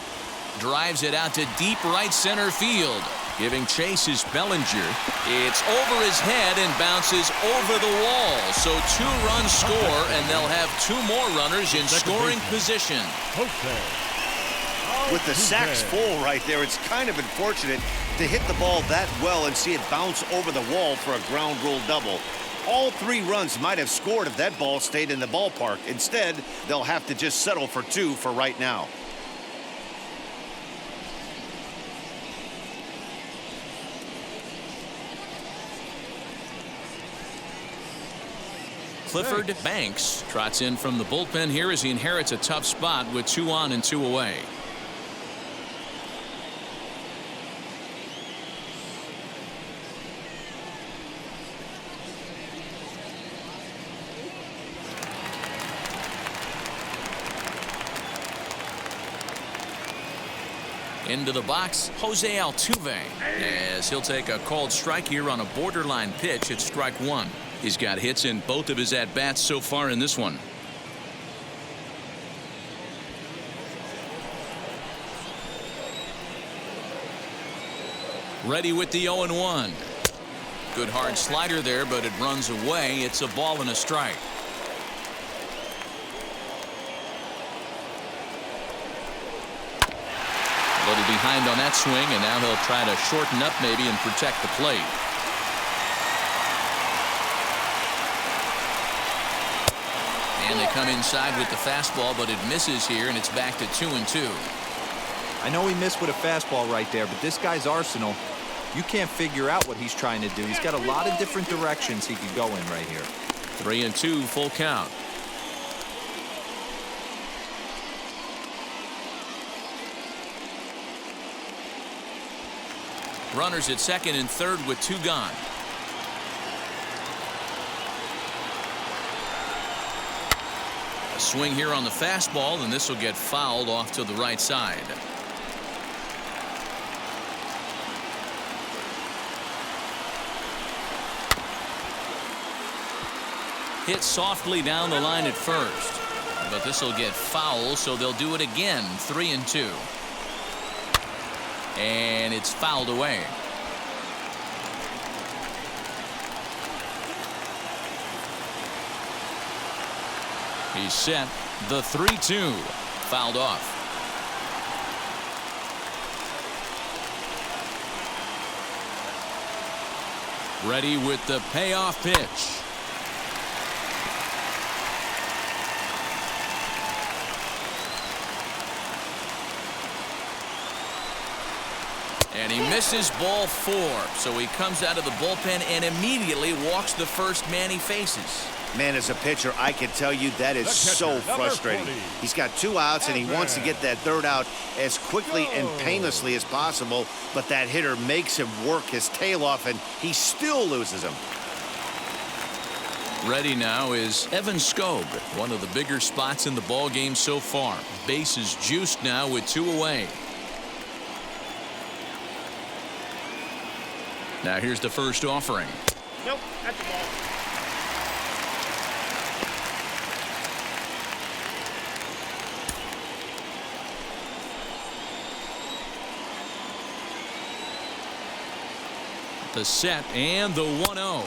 drives it out to deep right center field. Giving chase is Bellinger. It's over his head and bounces over the wall. So 2 runs score, and they'll have 2 more runners in scoring position. With the sacks full right there, it's kind of unfortunate to hit the ball that well and see it bounce over the wall for a ground rule double. All 3 runs might have scored if that ball stayed in the ballpark. Instead, they'll have to just settle for 2 for right now. Clifford Banks trots in from the bullpen here as he inherits a tough spot with 2 on and 2 away. Into the box, Jose Altuve, as he'll take a called strike here on a borderline pitch at strike 1. He's got hits in both of his at-bats so far in this one. Ready with the 0-1. Good hard slider there, but it runs away. It's a ball and a strike. A little behind on that swing, and now he'll try to shorten up maybe and protect the plate. And they come inside with the fastball, but it misses here, and it's back to 2-2. I know he missed with a fastball right there, but this guy's arsenal, you can't figure out what he's trying to do. He's got a lot of different directions he could go in right here. 3-2, full count. Runners at second and third with 2 gone. A swing here on the fastball, and this will get fouled off to the right side. Hit softly down the line at first, but this will get foul, so they'll do it again. 3-2. And it's fouled away. He's set. The 3-2. Fouled off. Ready with the payoff pitch. And he misses ball 4. So he comes out of the bullpen and immediately walks the first man he faces. Man, as a pitcher, I can tell you that is so frustrating. He's got 2 outs, and he wants to get that 3rd out as quickly and painlessly as possible, but that hitter makes him work his tail off, and he still loses him. Ready now is Evan Skog, one of the bigger spots in the ball game so far. Base is juiced now with 2 away. Now here's the first offering. Nope, that's the ball. The set and the 1-0.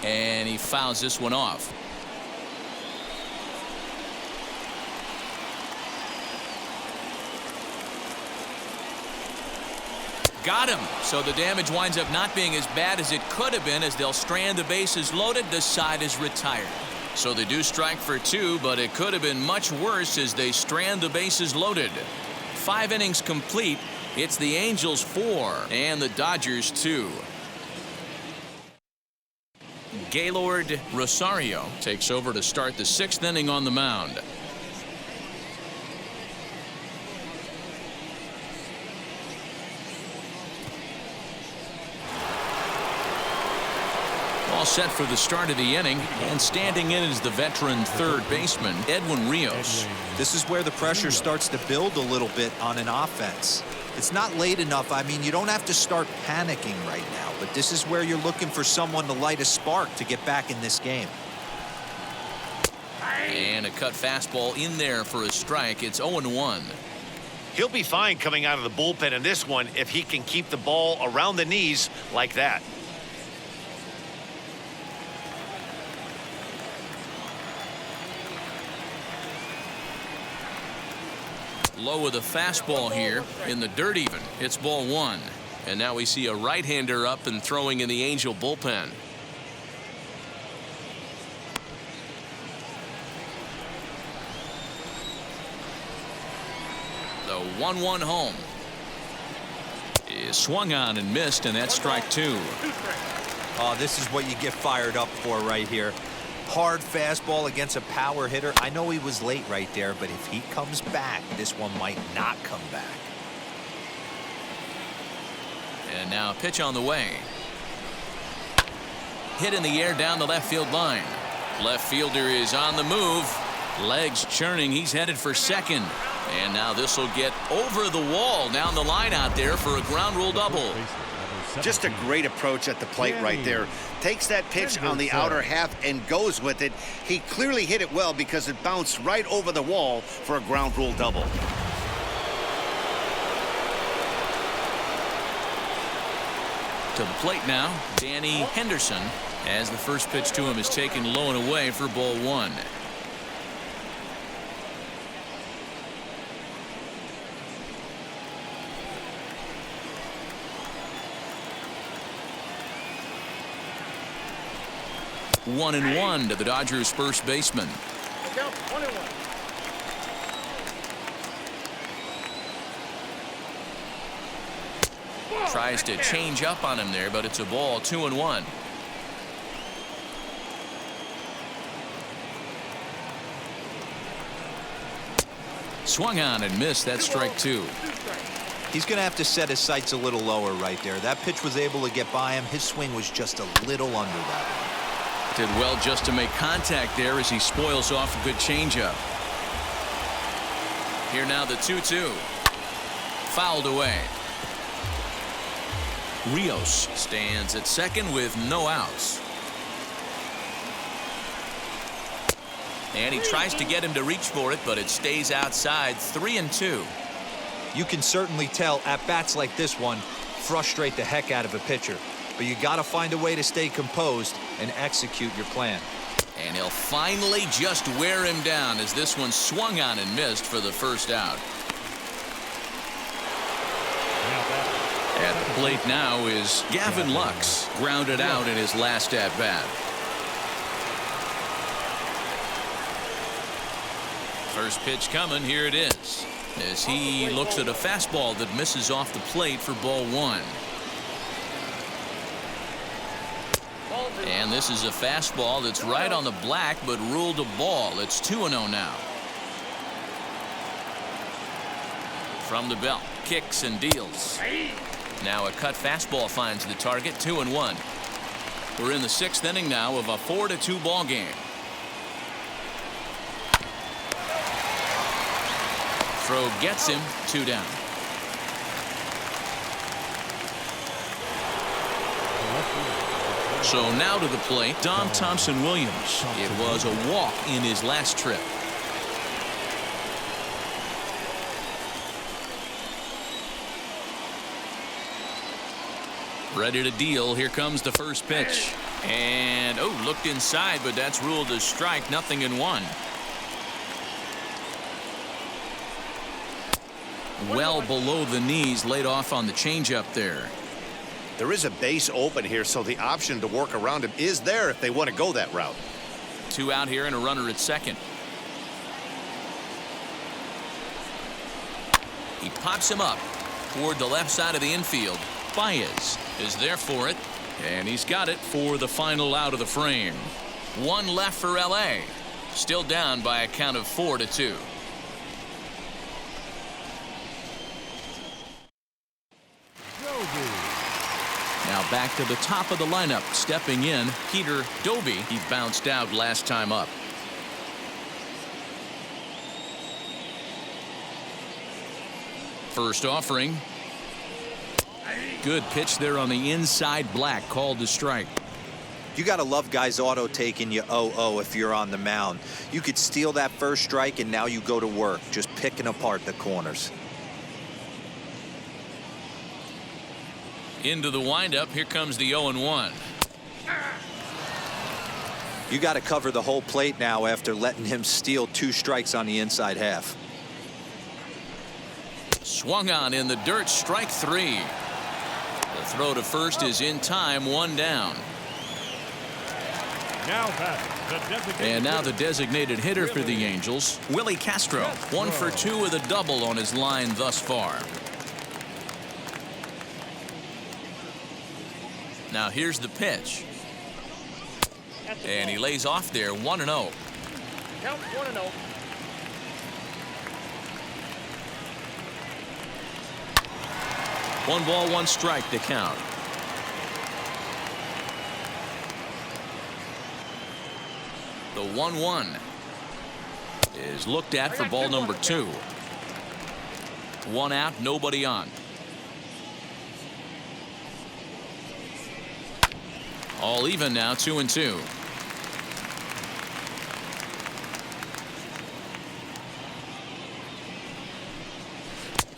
And he fouls this one off. Got him. So the damage winds up not being as bad as it could have been, as they'll strand the bases loaded. The side is retired. So they do strike for 2, but it could have been much worse as they strand the bases loaded. 5 innings complete. It's the Angels 4 and the Dodgers 2. Gaylord Rosario takes over to start the 6th inning on the mound. All set for the start of the inning, and standing in is the veteran third baseman Edwin Rios. This is where the pressure starts to build a little bit on an offense. It's not late enough. I mean, you don't have to start panicking right now, but this is where you're looking for someone to light a spark to get back in this game. And a cut fastball in there for a strike. It's 0-1. He'll be fine coming out of the bullpen in this one if he can keep the ball around the knees like that. Low with a fastball here in the dirt even. It's ball 1. And now we see a right-hander up and throwing in the Angel bullpen. The 1-1 home is swung on and missed, and that's strike 2. Oh, this is what you get fired up for right here. Hard fastball against a power hitter. I know he was late right there, but if he comes back, this one might not come back. And now a pitch on the way. Hit in the air down the left field line. Left fielder is on the move. Legs churning. He's headed for second. And now this will get over the wall down the line out there for a ground rule double. Just a great approach at the plate right there. Takes that pitch on the outer half and goes with it. He clearly hit it well because it bounced right over the wall for a ground rule double. To the plate now, Danny Henderson, as the first pitch to him is taken low and away for ball one. One and one to the Dodgers first baseman. Count 1-1. Tries to change up on him there, but it's a ball. 2-1. Swung on and missed. That's strike two. He's going to have to set his sights a little lower right there. That pitch was able to get by him. His swing was just a little under that one. Did well just to make contact there as he spoils off a good changeup. Here now the 2-2. Fouled away. Rios stands at second with no outs. And he tries to get him to reach for it, but it stays outside. 3-2. You can certainly tell at bats like this one frustrate the heck out of a pitcher. But you got to find a way to stay composed and execute your plan. And he'll finally just wear him down as this one swung on and missed for the first out. At the plate now is Gavin Lux, grounded out in his last at bat. First pitch coming. Here it is as he looks at a fastball that misses off the plate for ball one. And this is a fastball that's right on the black but ruled a ball. It's 2-0 now. From the belt, kicks and deals. Now a cut fastball finds the target. 2-1. We're in the sixth inning now of a 4-2 ball game. Throw gets him. 2 down. So now to the plate, Dom Thompson-Williams. It was a walk in his last trip. Ready to deal. Here comes the first pitch. And, oh, looked inside, but that's ruled as strike. 0-1. Well below the knees, laid off on the changeup there. There is a base open here, so the option to work around him is there if they want to go that route. 2 out here and a runner at second. He pops him up toward the left side of the infield. Baez is there for it, and he's got it for the final out of the frame. 1 left for LA. Still down by a count of 4-2. Now back to the top of the lineup. Stepping in, Peter Doby. He bounced out last time up. First offering. Good pitch there on the inside. Black called to strike. You got to love guys auto taking you 0-0 if you're on the mound. You could steal that first strike and now you go to work just picking apart the corners. Into the windup. Here comes the 0-1. You got to cover the whole plate now after letting him steal 2 strikes on the inside half. Swung on in the dirt. Strike 3. The throw to first is in time. 1 down. And now the designated hitter for the Angels, Willie Castro. 1 for 2 with a double on his line thus far. Now here's the pitch. And he lays off there. 1-0. Count 1-0. One ball, 1 strike to count. The 1-1 is looked at for ball number 2. 1 out, nobody on. All even now, 2-2.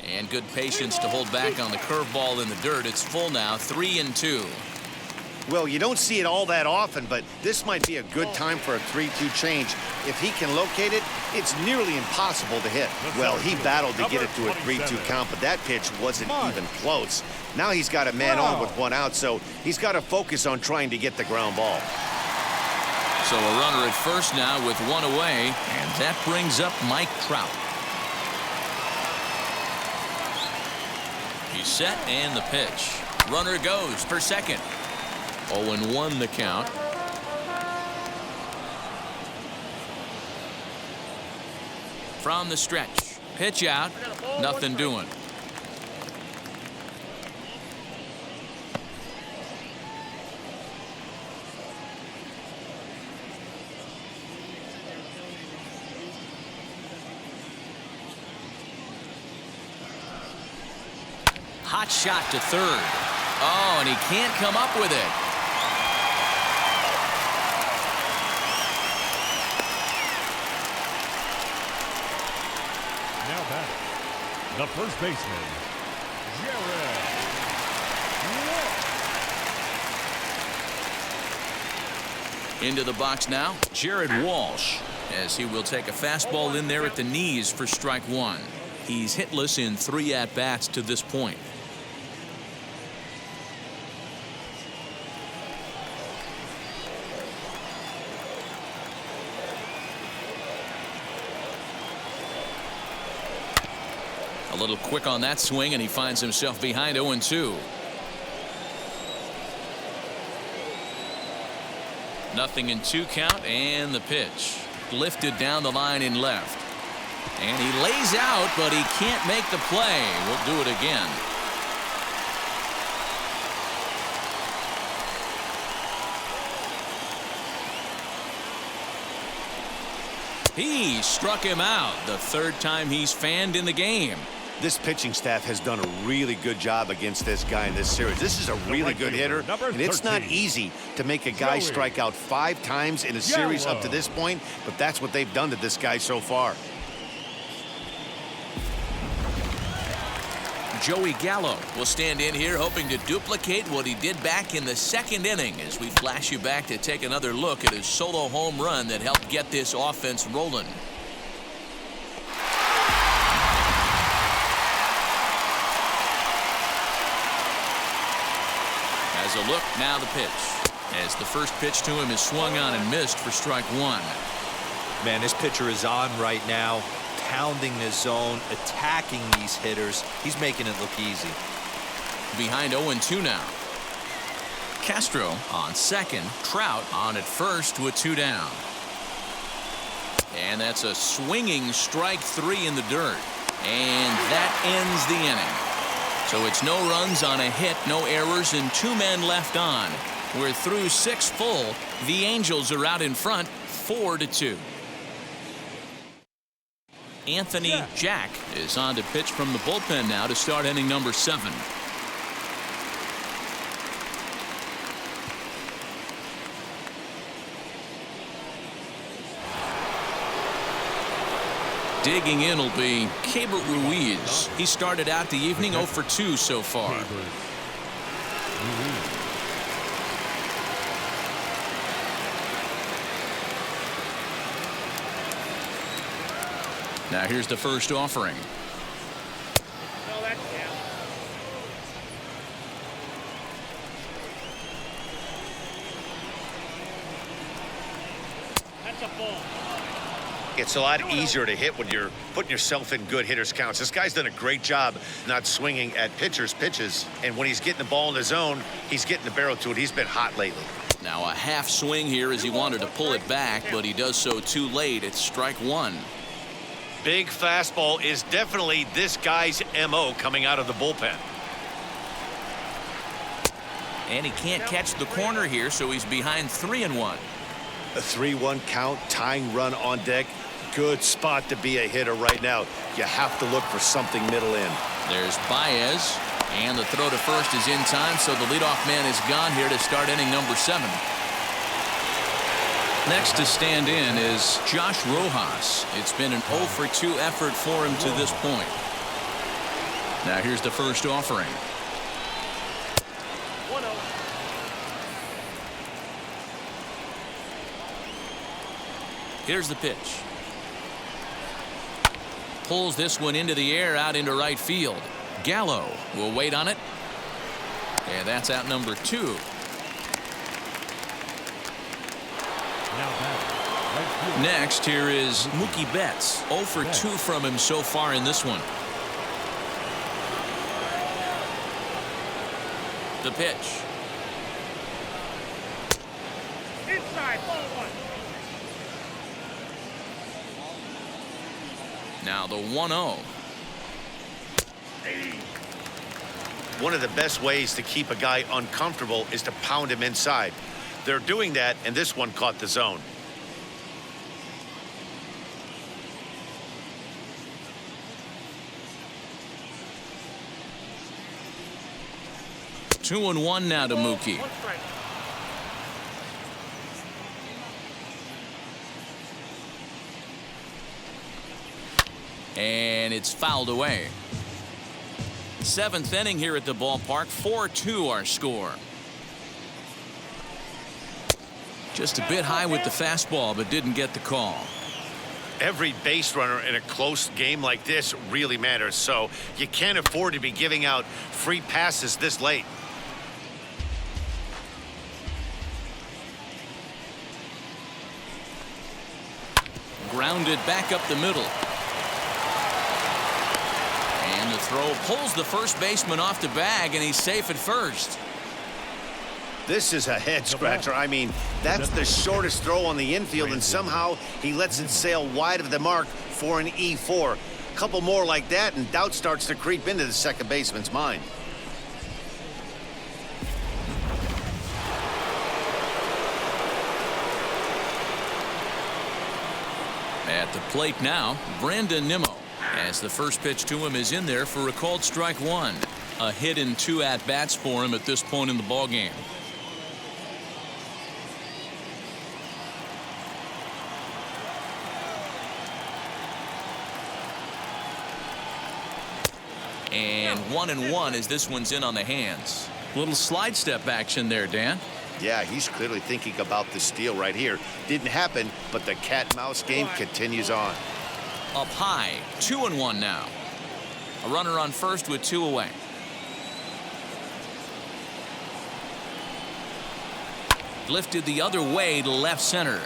And good patience to hold back on the curveball in the dirt. It's full now, 3-2. Well, you don't see it all that often, but this might be a good time for a 3-2 change. If he can locate it, it's nearly impossible to hit. Well, he battled to get it to a 3-2 count, but that pitch wasn't even close. Now he's got a man on with 1 out, so he's got to focus on trying to get the ground ball. So a runner at first now with 1 away, and that brings up Mike Trout. He's set and the pitch. Runner goes for second. 0-1 the count. From the stretch. Pitch out. Nothing doing. Hot shot to third. Oh, and he can't come up with it. Now back, the first baseman, Jared Walsh. Into the box now, Jared Walsh, as he will take a fastball in there at the knees for strike 1. He's hitless in 3 at-bats to this point. A little quick on that swing, and he finds himself behind 0-2. Nothing in 2 count, and the pitch. Lifted down the line in left. And he lays out, but he can't make the play. We'll do it again. He struck him out the 3rd time he's fanned in the game. This pitching staff has done a really good job against this guy in this series. This is a really good hitter, and it's not easy to make a guy strike out 5 times in a series up to this point, but that's what they've done to this guy so far. Joey Gallo will stand in here hoping to duplicate what he did back in the 2nd inning as we flash you back to take another look at his solo home run that helped get this offense rolling. As a look, now the pitch. As the first pitch to him is swung on and missed for strike 1. Man, this pitcher is on right now, pounding the zone, attacking these hitters. He's making it look easy. Behind 0-2 now. Castro on second. Trout on at first with 2 down. And that's a swinging strike 3 in the dirt. And that ends the inning. So it's no runs on a hit, no errors, and 2 men left on. We're through 6 full. The Angels are out in front 4-2. Anthony Jack is on to pitch from the bullpen now to start inning number 7. Digging in will be Keibert Ruiz. He started out the evening 0 for 2 so far. Now here's the first offering. No, that's down. That's a ball. It's a lot easier to hit when you're putting yourself in good hitters' counts. This guy's done a great job not swinging at pitchers' pitches, and when he's getting the ball in the zone, he's getting the barrel to it. He's been hot lately. Now a half swing here as he wanted to pull it back, but he does so too late. It's strike 1. Big fastball is definitely this guy's MO coming out of the bullpen. And he can't catch the corner here, so he's behind 3-1. A 3-1 count, tying run on deck. Good spot to be a hitter right now. You have to look for something middle in. There's Baez. And the throw to first is in time, so the leadoff man is gone here to start inning number 7. Next to stand in is Josh Rojas. It's been an 0 for 2 effort for him to this point. Now here's the first offering. 1-0. Here's the pitch. Pulls this one into the air out into right field. Gallo will wait on it. And that's out number 2. Next, here is Mookie Betts. 0 for 2 from him so far in this one. The pitch. Inside, ball 1. Now the 1-0. One of the best ways to keep a guy uncomfortable is to pound him inside. They're doing that, and this one caught the zone. 2-1 now to Mookie. 1 strike. And it's fouled away. 7th inning here at the ballpark. 4-2 our score. Just a bit high with the fastball, but didn't get the call. Every base runner in a close game like this really matters, so you can't afford to be giving out free passes this late. Grounded back up the middle. And the throw pulls the first baseman off the bag, and he's safe at first. This is a head scratcher. I mean, that's the shortest throw on the infield, and somehow he lets it sail wide of the mark for an E4. A couple more like that, and doubt starts to creep into the second baseman's mind. At the plate now, Brandon Nimmo, as the first pitch to him is in there for a called strike 1. A hit in 2 at-bats for him at this point in the ballgame. And 1-1 as this one's in on the hands. Little slide step action there, Dan. Yeah, he's clearly thinking about the steal right here. Didn't happen, but the cat-and-mouse game continues on. Up high, 2-1 now. A runner on first with 2 away. Lifted the other way to left center.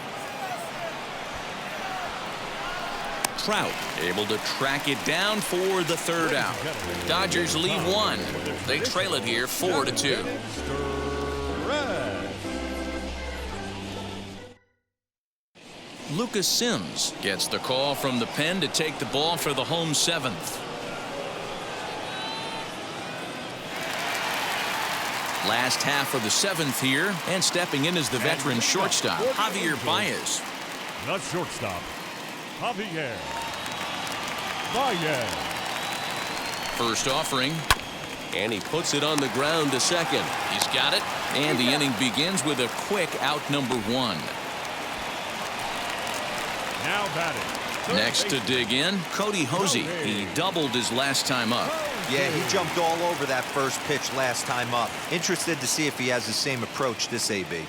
Trout able to track it down for the 3rd out. Dodgers lead 1. They trail it here 4-2. Lucas Sims gets the call from the pen to take the ball for the home 7th. Last half of the 7th here, and stepping in is the veteran shortstop, Javier Baez. Not shortstop, Javier Baez. First offering, and he puts it on the ground to second. He's got it, and the inning begins with a quick out number 1. Now batting. Next to dig in, Cody Hosey. He doubled his last time up. Yeah, he jumped all over that first pitch last time up. Interested to see if he has the same approach this AB.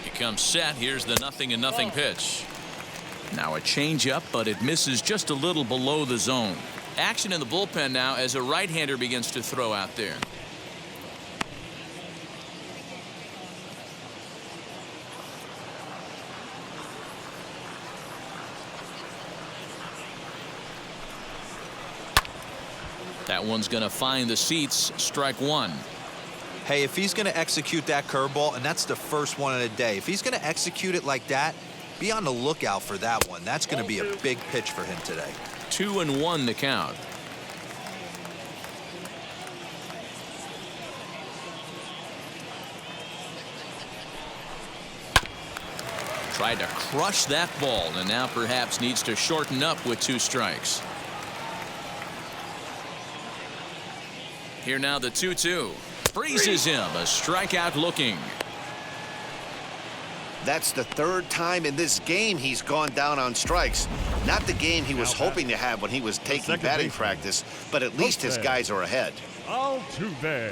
He comes set. Here's the 0-0 pitch. Now a changeup, but it misses just a little below the zone. Action in the bullpen now as a right-hander begins to throw out there. That one's going to find the seats. Strike 1. Hey, if he's going to execute that curveball, and that's the first one of the day, if he's going to execute it like that, be on the lookout for that one. That's going to be a big pitch for him today. 2-1 the count. Tried to crush that ball, and now perhaps needs to shorten up with 2 strikes. Here now the 2-2. Freezes him. A strikeout looking. That's the third time in this game he's gone down on strikes. Not the game he was hoping to have when he was taking batting practice, but at least his guys are ahead. Altuve.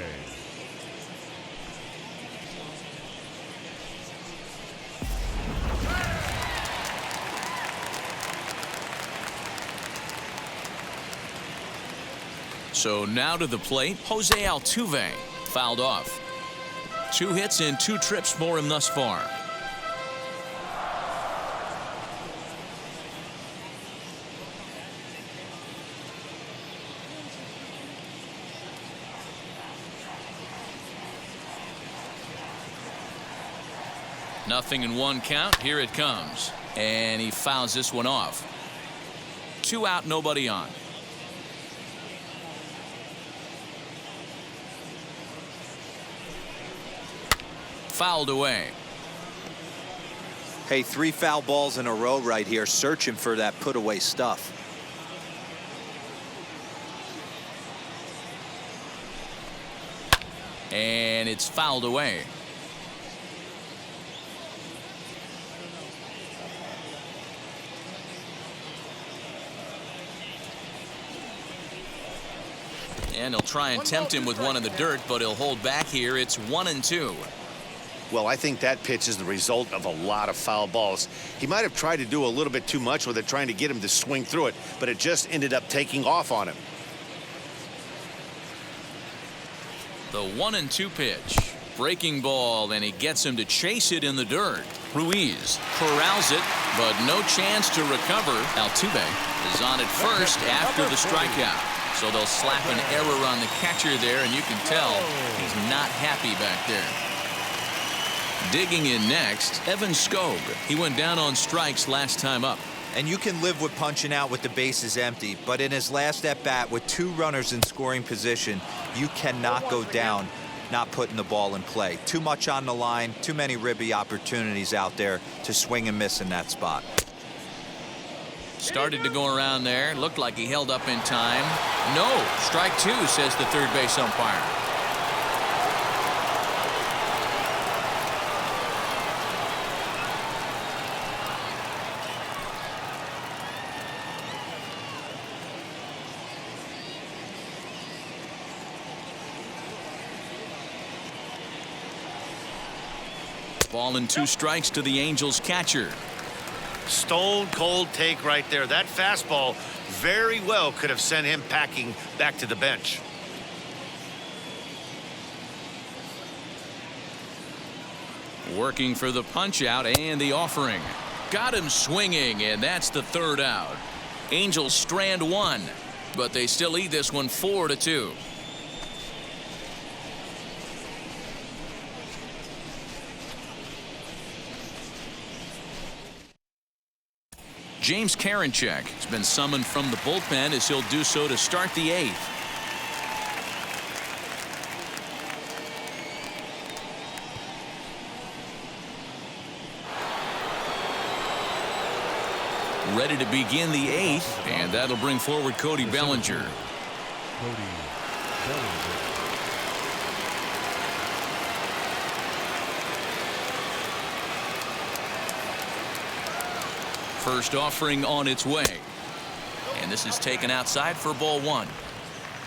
So now to the plate, Jose Altuve. Fouled off. 2 hits and 2 trips for him thus far. Nothing in 1 count. Here it comes. And he fouls this one off. 2 out, nobody on. Fouled away. Hey, 3 foul balls in a row right here, searching for that put away stuff. And it's fouled away. And he'll try and tempt him with one in the dirt, but he'll hold back here. It's 1-2. Well, I think that pitch is the result of a lot of foul balls. He might have tried to do a little bit too much with it, trying to get him to swing through it, but it just ended up taking off on him. The 1-2 pitch. Breaking ball, and he gets him to chase it in the dirt. Ruiz corrals it, but no chance to recover. Altuve is on at first after the strikeout. So they'll slap an error on the catcher there, and you can tell he's not happy back there. Digging in next, Evan Skog. He went down on strikes last time up. And you can live with punching out with the bases empty, but in his last at-bat with 2 runners in scoring position, you cannot go down not putting the ball in play. Too much on the line, too many ribby opportunities out there to swing and miss in that spot. Started to go around there. Looked like he held up in time. No. Strike 2, says the third base umpire. Ball and 2 strikes to the Angels catcher. Stone cold take right there. That fastball very well could have sent him packing back to the bench. Working for the punch out and the offering. Got him swinging, and that's the 3rd out. Angels strand 1, but they still lead this one 4-2. James Karinchak has been summoned from the bullpen as he'll do so to start the 8th. Ready to begin the 8th, and that'll bring forward Cody Bellinger. Cody Bellinger. First offering on its way. And this is taken outside for ball 1.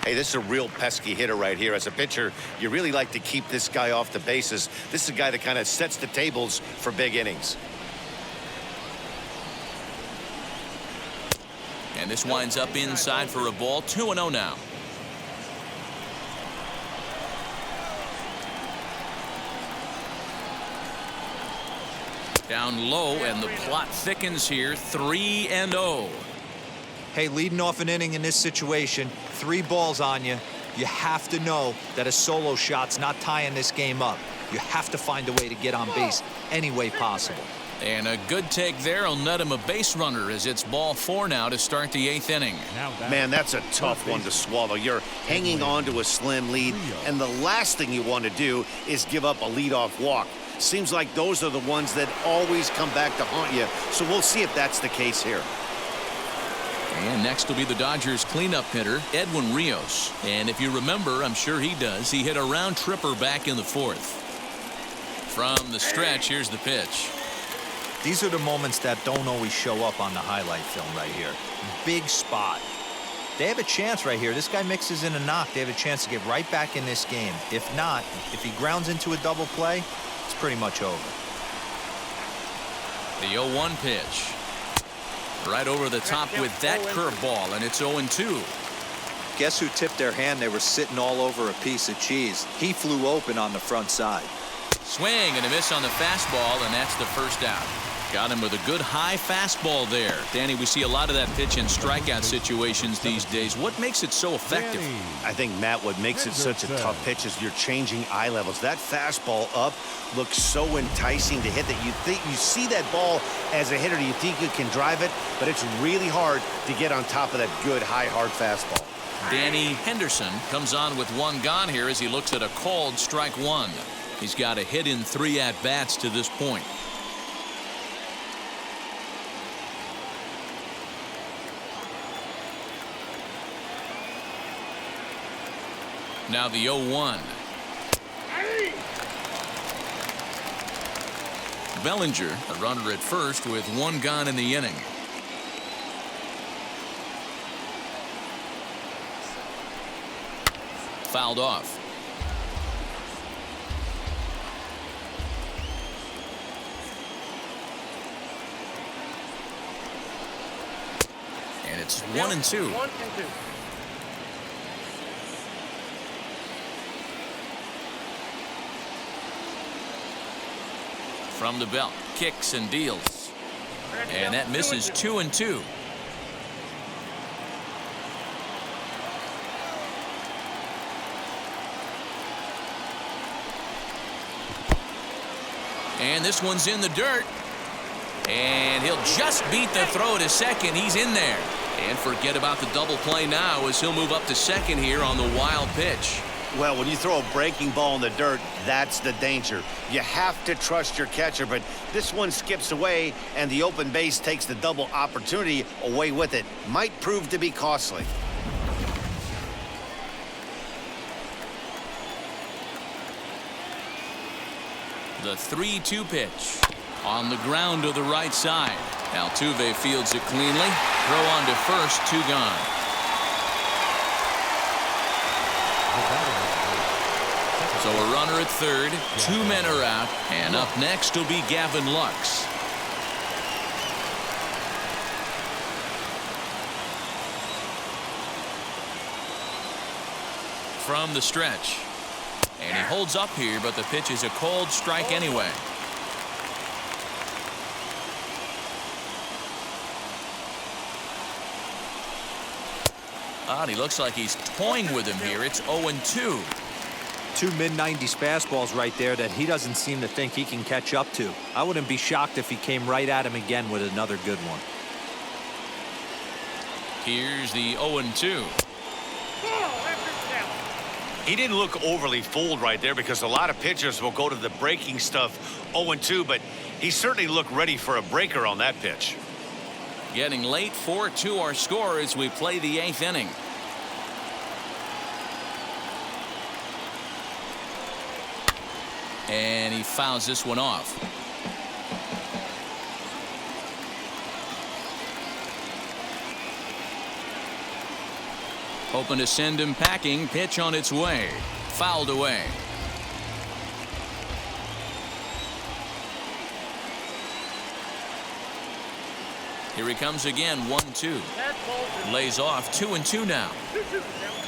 Hey, this is a real pesky hitter right here. As a pitcher, you really like to keep this guy off the bases. This is a guy that kind of sets the tables for big innings. And this winds up inside for a ball. 2-0 now. Down low, and the plot thickens here. 3-0. Hey, leading off an inning in this situation, 3 balls on you. You have to know that a solo shot's not tying this game up. You have to find a way to get on base any way possible. And a good take there will net him a base runner as it's ball 4 now to start the 8th inning. Man, that's a tough one to swallow. You're hanging on to a slim lead, and the last thing you want to do is give up a leadoff walk. Seems like those are the ones that always come back to haunt you. So we'll see if that's the case here. And next will be the Dodgers cleanup hitter, Edwin Rios. And if you remember, I'm sure he does, he hit a round tripper back in the 4th. From the stretch, here's the pitch. These are the moments that don't always show up on the highlight film right here. Big spot. They have a chance right here. This guy mixes in a knock. They have a chance to get right back in this game. If not, if he grounds into a double play, it's pretty much over. The 0-1 pitch. Right over the top with that curveball, and it's 0-2. Guess who tipped their hand? They were sitting all over a piece of cheese. He flew open on the front side. Swing and a miss on the fastball, and that's the first out. Got him with a good high fastball there. Danny, we see a lot of that pitch in strikeout situations these days. What makes it so effective? I think, Matt, what makes it such a tough pitch is you're changing eye levels. That fastball up looks so enticing to hit that you see that ball as a hitter, you think you can drive it, but it's really hard to get on top of that good high hard fastball. Danny Henderson comes on with 1 gone here as he looks at a called strike 1. He's got a hit in 3 at-bats to this point. Now the 0-1. Bellinger, a runner at first with 1 gone in the inning. Fouled off. And it's 1-2. 1-2. From the belt, kicks and deals. And that misses 2-2. And this one's in the dirt. And he'll just beat the throw to second. He's in there. And forget about the double play now as he'll move up to second here on the wild pitch. Well, when you throw a breaking ball in the dirt, that's the danger. You have to trust your catcher, but this one skips away, and the open base takes the double opportunity away with it. Might prove to be costly. The 3-2 pitch. On the ground to the right side. Altuve fields it cleanly. Throw on to first, 2 gone. So a runner at third, 2 men are out, and up next will be Gavin Lux. From the stretch. And he holds up here, but the pitch is a cold strike anyway. And he looks like he's toying with him here. It's 0-2. 2 mid-90s fastballs right there that he doesn't seem to think he can catch up to. I wouldn't be shocked if he came right at him again with another good one. Here's the 0-2. He didn't look overly fooled right there because a lot of pitchers will go to the breaking stuff 0-2, but he certainly looked ready for a breaker on that pitch. Getting late, 4-2 our score as we play the 8th inning. And he fouls this one off. Hoping to send him packing. Pitch on its way. Fouled away. Here he comes again, 1-2. Lays off, 2-2 now.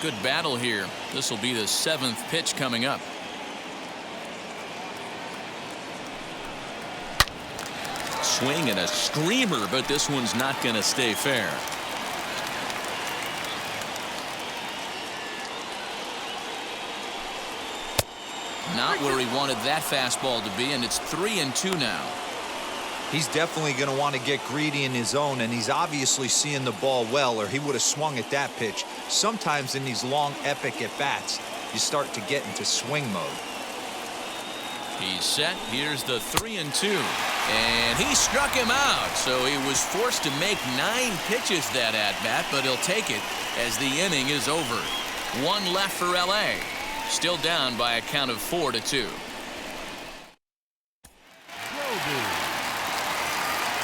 Good battle here. This will be the 7th pitch coming up. Swing and a screamer, but this one's not going to stay fair. Not where he wanted that fastball to be, and it's 3-2 now. He's definitely going to want to get greedy in his zone, and he's obviously seeing the ball well, or he would have swung at that pitch. Sometimes in these long, epic at-bats, you start to get into swing mode. He's set. Here's the 3-2. And he struck him out. So he was forced to make 9 pitches that at-bat, but he'll take it as the inning is over. 1 left for L.A. Still down by a count of 4-2.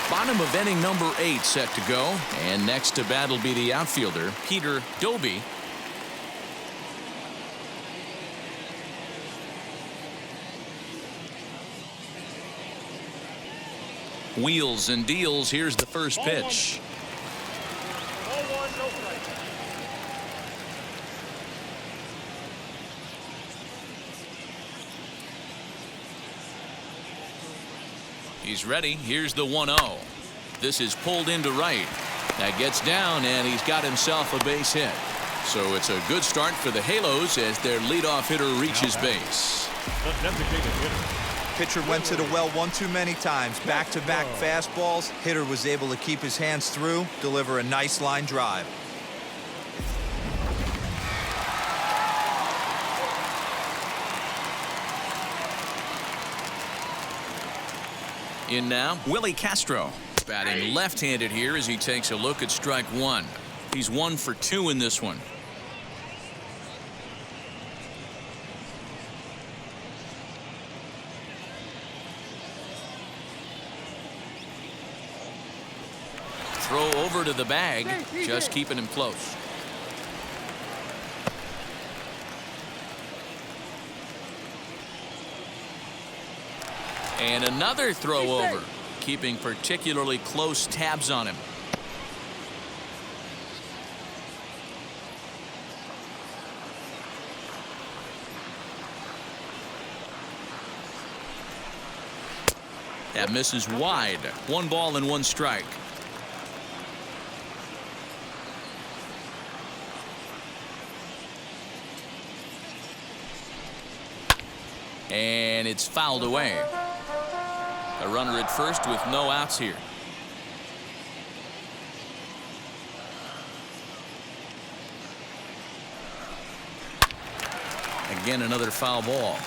Bottom of inning number 8 set to go. And next to bat will be the outfielder, Peter Doby. Wheels and deals. Here's the first pitch. Ball 1, no strike. He's ready. Here's the 1-0. This is pulled into right. That gets down, and he's got himself a base hit. So it's a good start for the Halos as their leadoff hitter reaches base. The designated hitter. Pitcher went to the well one too many times. Back-to-back fastballs. Hitter was able to keep his hands through, deliver a nice line drive. In now, Willie Castro. Batting left-handed here as he takes a look at strike 1. He's 1 for 2 in this one. Throw over to the bag, just keeping him close. And another throw over, keeping particularly close tabs on him. That misses wide. 1 ball and 1 strike. And it's fouled away. A runner at first with no outs here. Again, another foul ball.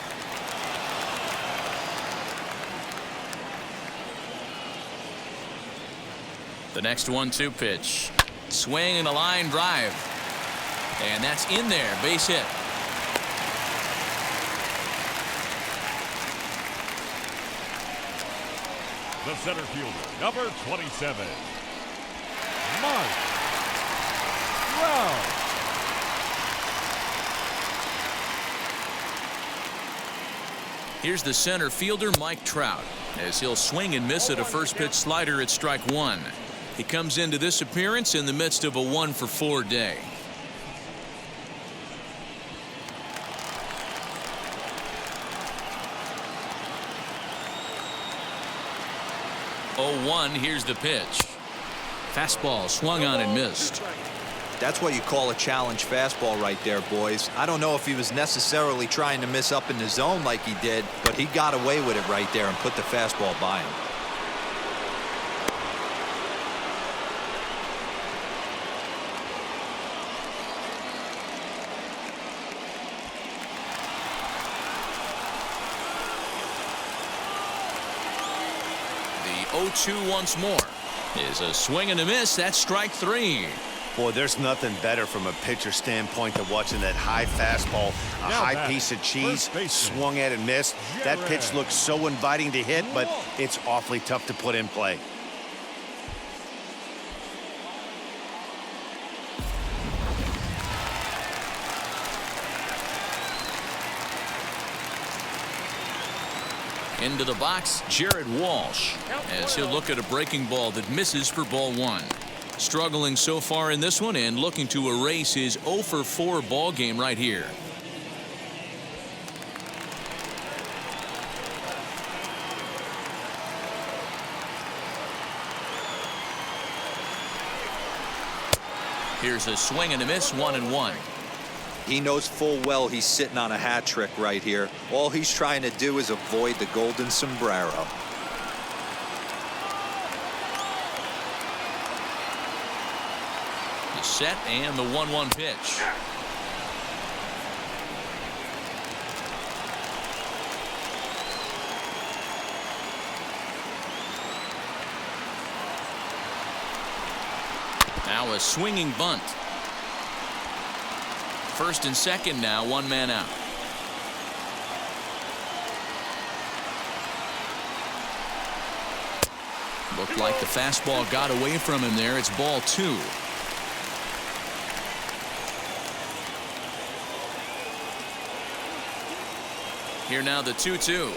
The next 1-2 pitch. Swing and a line drive. And that's in there. Base hit. The center fielder, number 27, Mike Trout. Here's the center fielder, Mike Trout, as he'll swing and miss at a first pitch slider at strike 1. He comes into this appearance in the midst of a 1-for-4 day. Here's the pitch. Fastball swung on and missed. That's what you call a challenge fastball right there, boys. I don't know if he was necessarily trying to miss up in the zone like he did, but he got away with it right there and put the fastball by him. The 0-2 once more is a swing and a miss. That's strike 3. Boy, there's nothing better from a pitcher standpoint than watching that high fastball, a high piece of cheese, swung at and missed. That pitch looks so inviting to hit, but it's awfully tough to put in play. Into the box, Jared Walsh, as he'll look at a breaking ball that misses for ball 1. Struggling so far in this one and looking to erase his 0-for-4 ball game right here. Here's a swing and a miss, 1-1. He knows full well he's sitting on a hat trick right here. All he's trying to do is avoid the golden sombrero. The set and the 1-1 pitch. Now a swinging bunt. First and second now, one man out. Looked like the fastball got away from him there. It's ball 2. Here now the 2-2.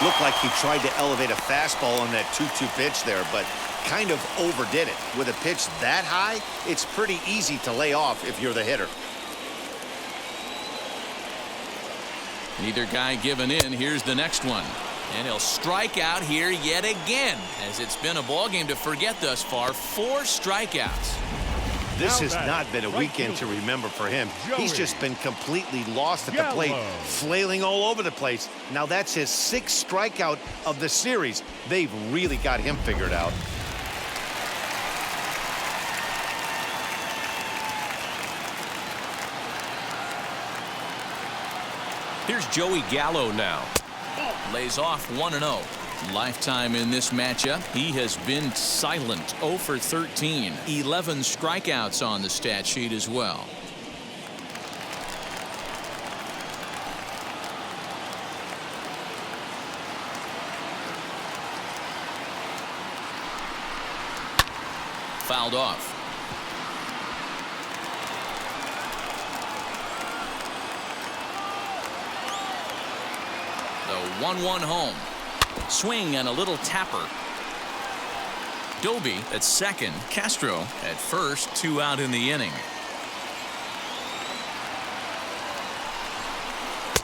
Looked like he tried to elevate a fastball on that 2-2 pitch there, but kind of overdid it. With a pitch that high, it's pretty easy to lay off if you're the hitter. Neither guy giving in. Here's the next one. And he'll strike out here yet again, as it's been a ball game to forget thus far. 4 strikeouts. This has not been a weekend to remember for him. He's just been completely lost at the plate, flailing all over the place. Now that's his 6th strikeout of the series. They've really got him figured out. Here's Joey Gallo now. Lays off 1-0. Lifetime in this matchup, he has been silent. 0 for 13. 11 strikeouts on the stat sheet as well. Fouled off. The 1-1 home. Swing and a little tapper. Doby at second. Castro at first. 2 out in the inning.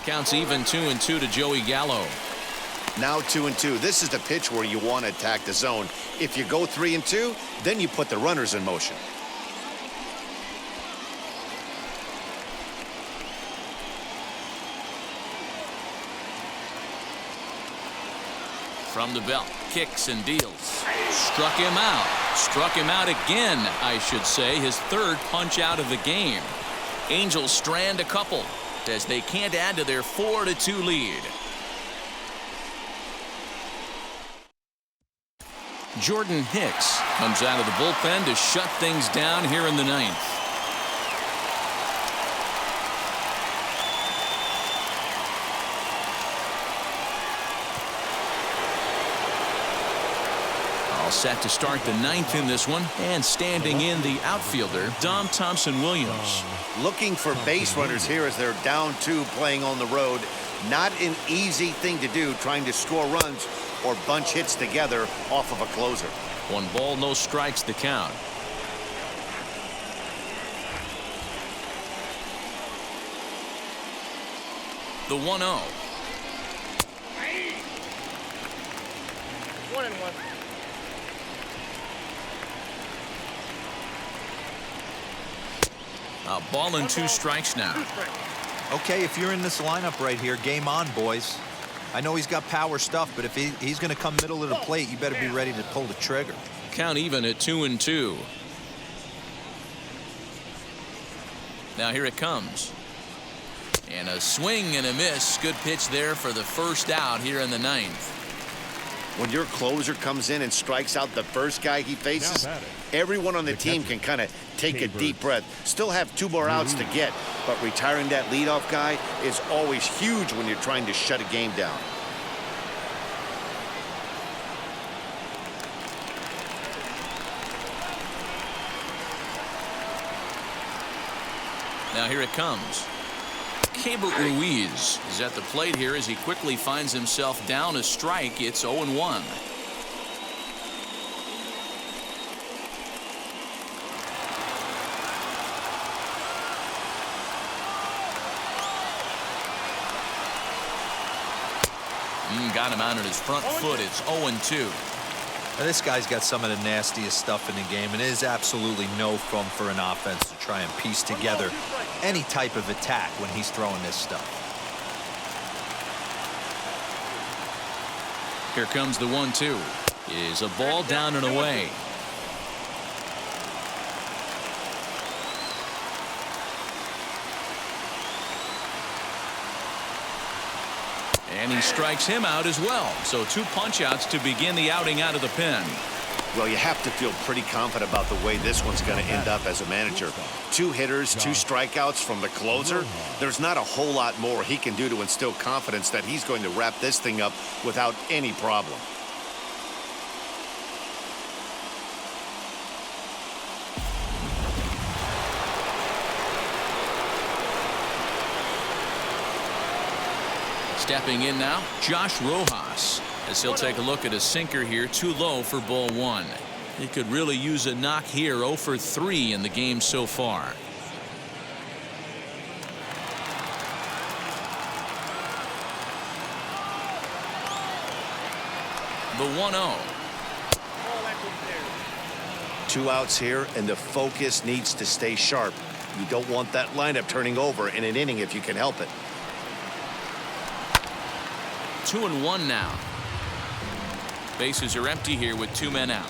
Counts even 2-2 to Joey Gallo. Now 2-2. This is the pitch where you want to attack the zone. If you go 3-2, then you put the runners in motion. From the belt, kicks and deals. Struck him out. Struck him out again, I should say. His 3rd punch out of the game. Angels strand a couple as they can't add to their 4-2 lead. Jordan Hicks comes out of the bullpen to shut things down here in the 9th. Set to start the 9th in this one, and standing in the outfielder, Dom Thompson-Williams. Looking for base runners here as they're down 2 playing on the road. Not an easy thing to do, trying to score runs or bunch hits together off of a closer. 1 ball, no strikes, the count. The 1-0. 1-1. A ball and 2 strikes now. Okay, if you're in this lineup right here, game on, boys. I know he's got power stuff, but if he's going to come middle of the plate, you better be ready to pull the trigger. Count even at 2-2. Now here it comes. And a swing and a miss. Good pitch there for the first out here in the 9th. When your closer comes in and strikes out the first guy he faces, everyone on the team can kind of take a deep breath. Still have 2 more outs to get, but retiring that leadoff guy is always huge when you're trying to shut a game down. Now here it comes. Keibert Ruiz is at the plate here as he quickly finds himself down a strike. It's 0-1. Got him out on his front foot. It's 0-2. Now, this guy's got some of the nastiest stuff in the game, and it is absolutely no fun for an offense to try and piece together any type of attack when he's throwing this stuff. Here comes the 1-2. Is a ball down and away. And he strikes him out as well. So 2 punch-outs to begin the outing out of the pen. Well, you have to feel pretty confident about the way this one's going to end up as a manager. 2 hitters, 2 strikeouts from the closer. There's not a whole lot more he can do to instill confidence that he's going to wrap this thing up without any problem. Stepping in now, Josh Rojas, as he'll take a look at a sinker here, too low for ball 1. He could really use a knock here. 0 for 3 in the game so far. The 1-0. 2 outs here, and the focus needs to stay sharp. You don't want that lineup turning over in an inning if you can help it. 2-1 now. Bases are empty here with 2 men out.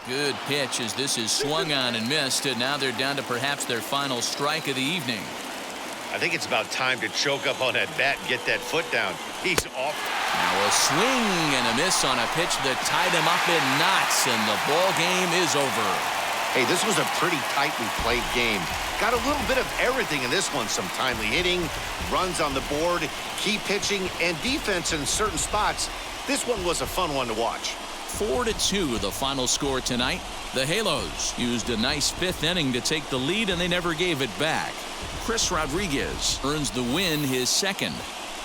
Good pitch as this is swung on and missed, and now they're down to perhaps their final strike of the evening. I think it's about time to choke up on that bat and get that foot down. He's off. Now a swing and a miss on a pitch that tied him up in knots, and the ball game is over. Hey, this was a pretty tightly played game. Got a little bit of everything in this one. Some timely hitting, runs on the board, key pitching, and defense in certain spots. This one was a fun one to watch. 4-2 the final score tonight. The Halos used a nice 5th inning to take the lead, and they never gave it back. Chris Rodriguez earns the win, his 2nd.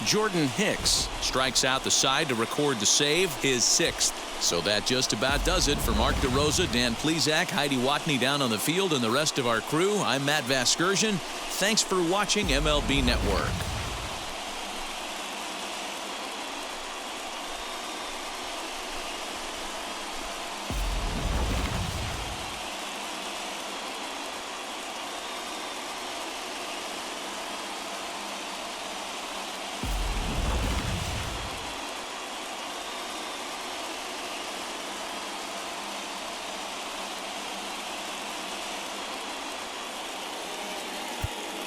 Jordan Hicks strikes out the side to record the save, his 6th. So that just about does it for Mark DeRosa, Dan Plesac, Heidi Watney down on the field, and the rest of our crew. I'm Matt Vasgersian. Thanks for watching MLB Network.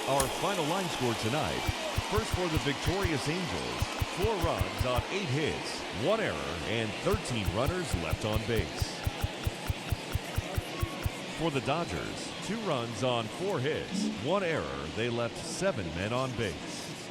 Our final line score tonight. First for the victorious Angels, 4 runs on 8 hits, 1 error, and 13 runners left on base. For the Dodgers, 2 runs on 4 hits, 1 error. They left 7 men on base.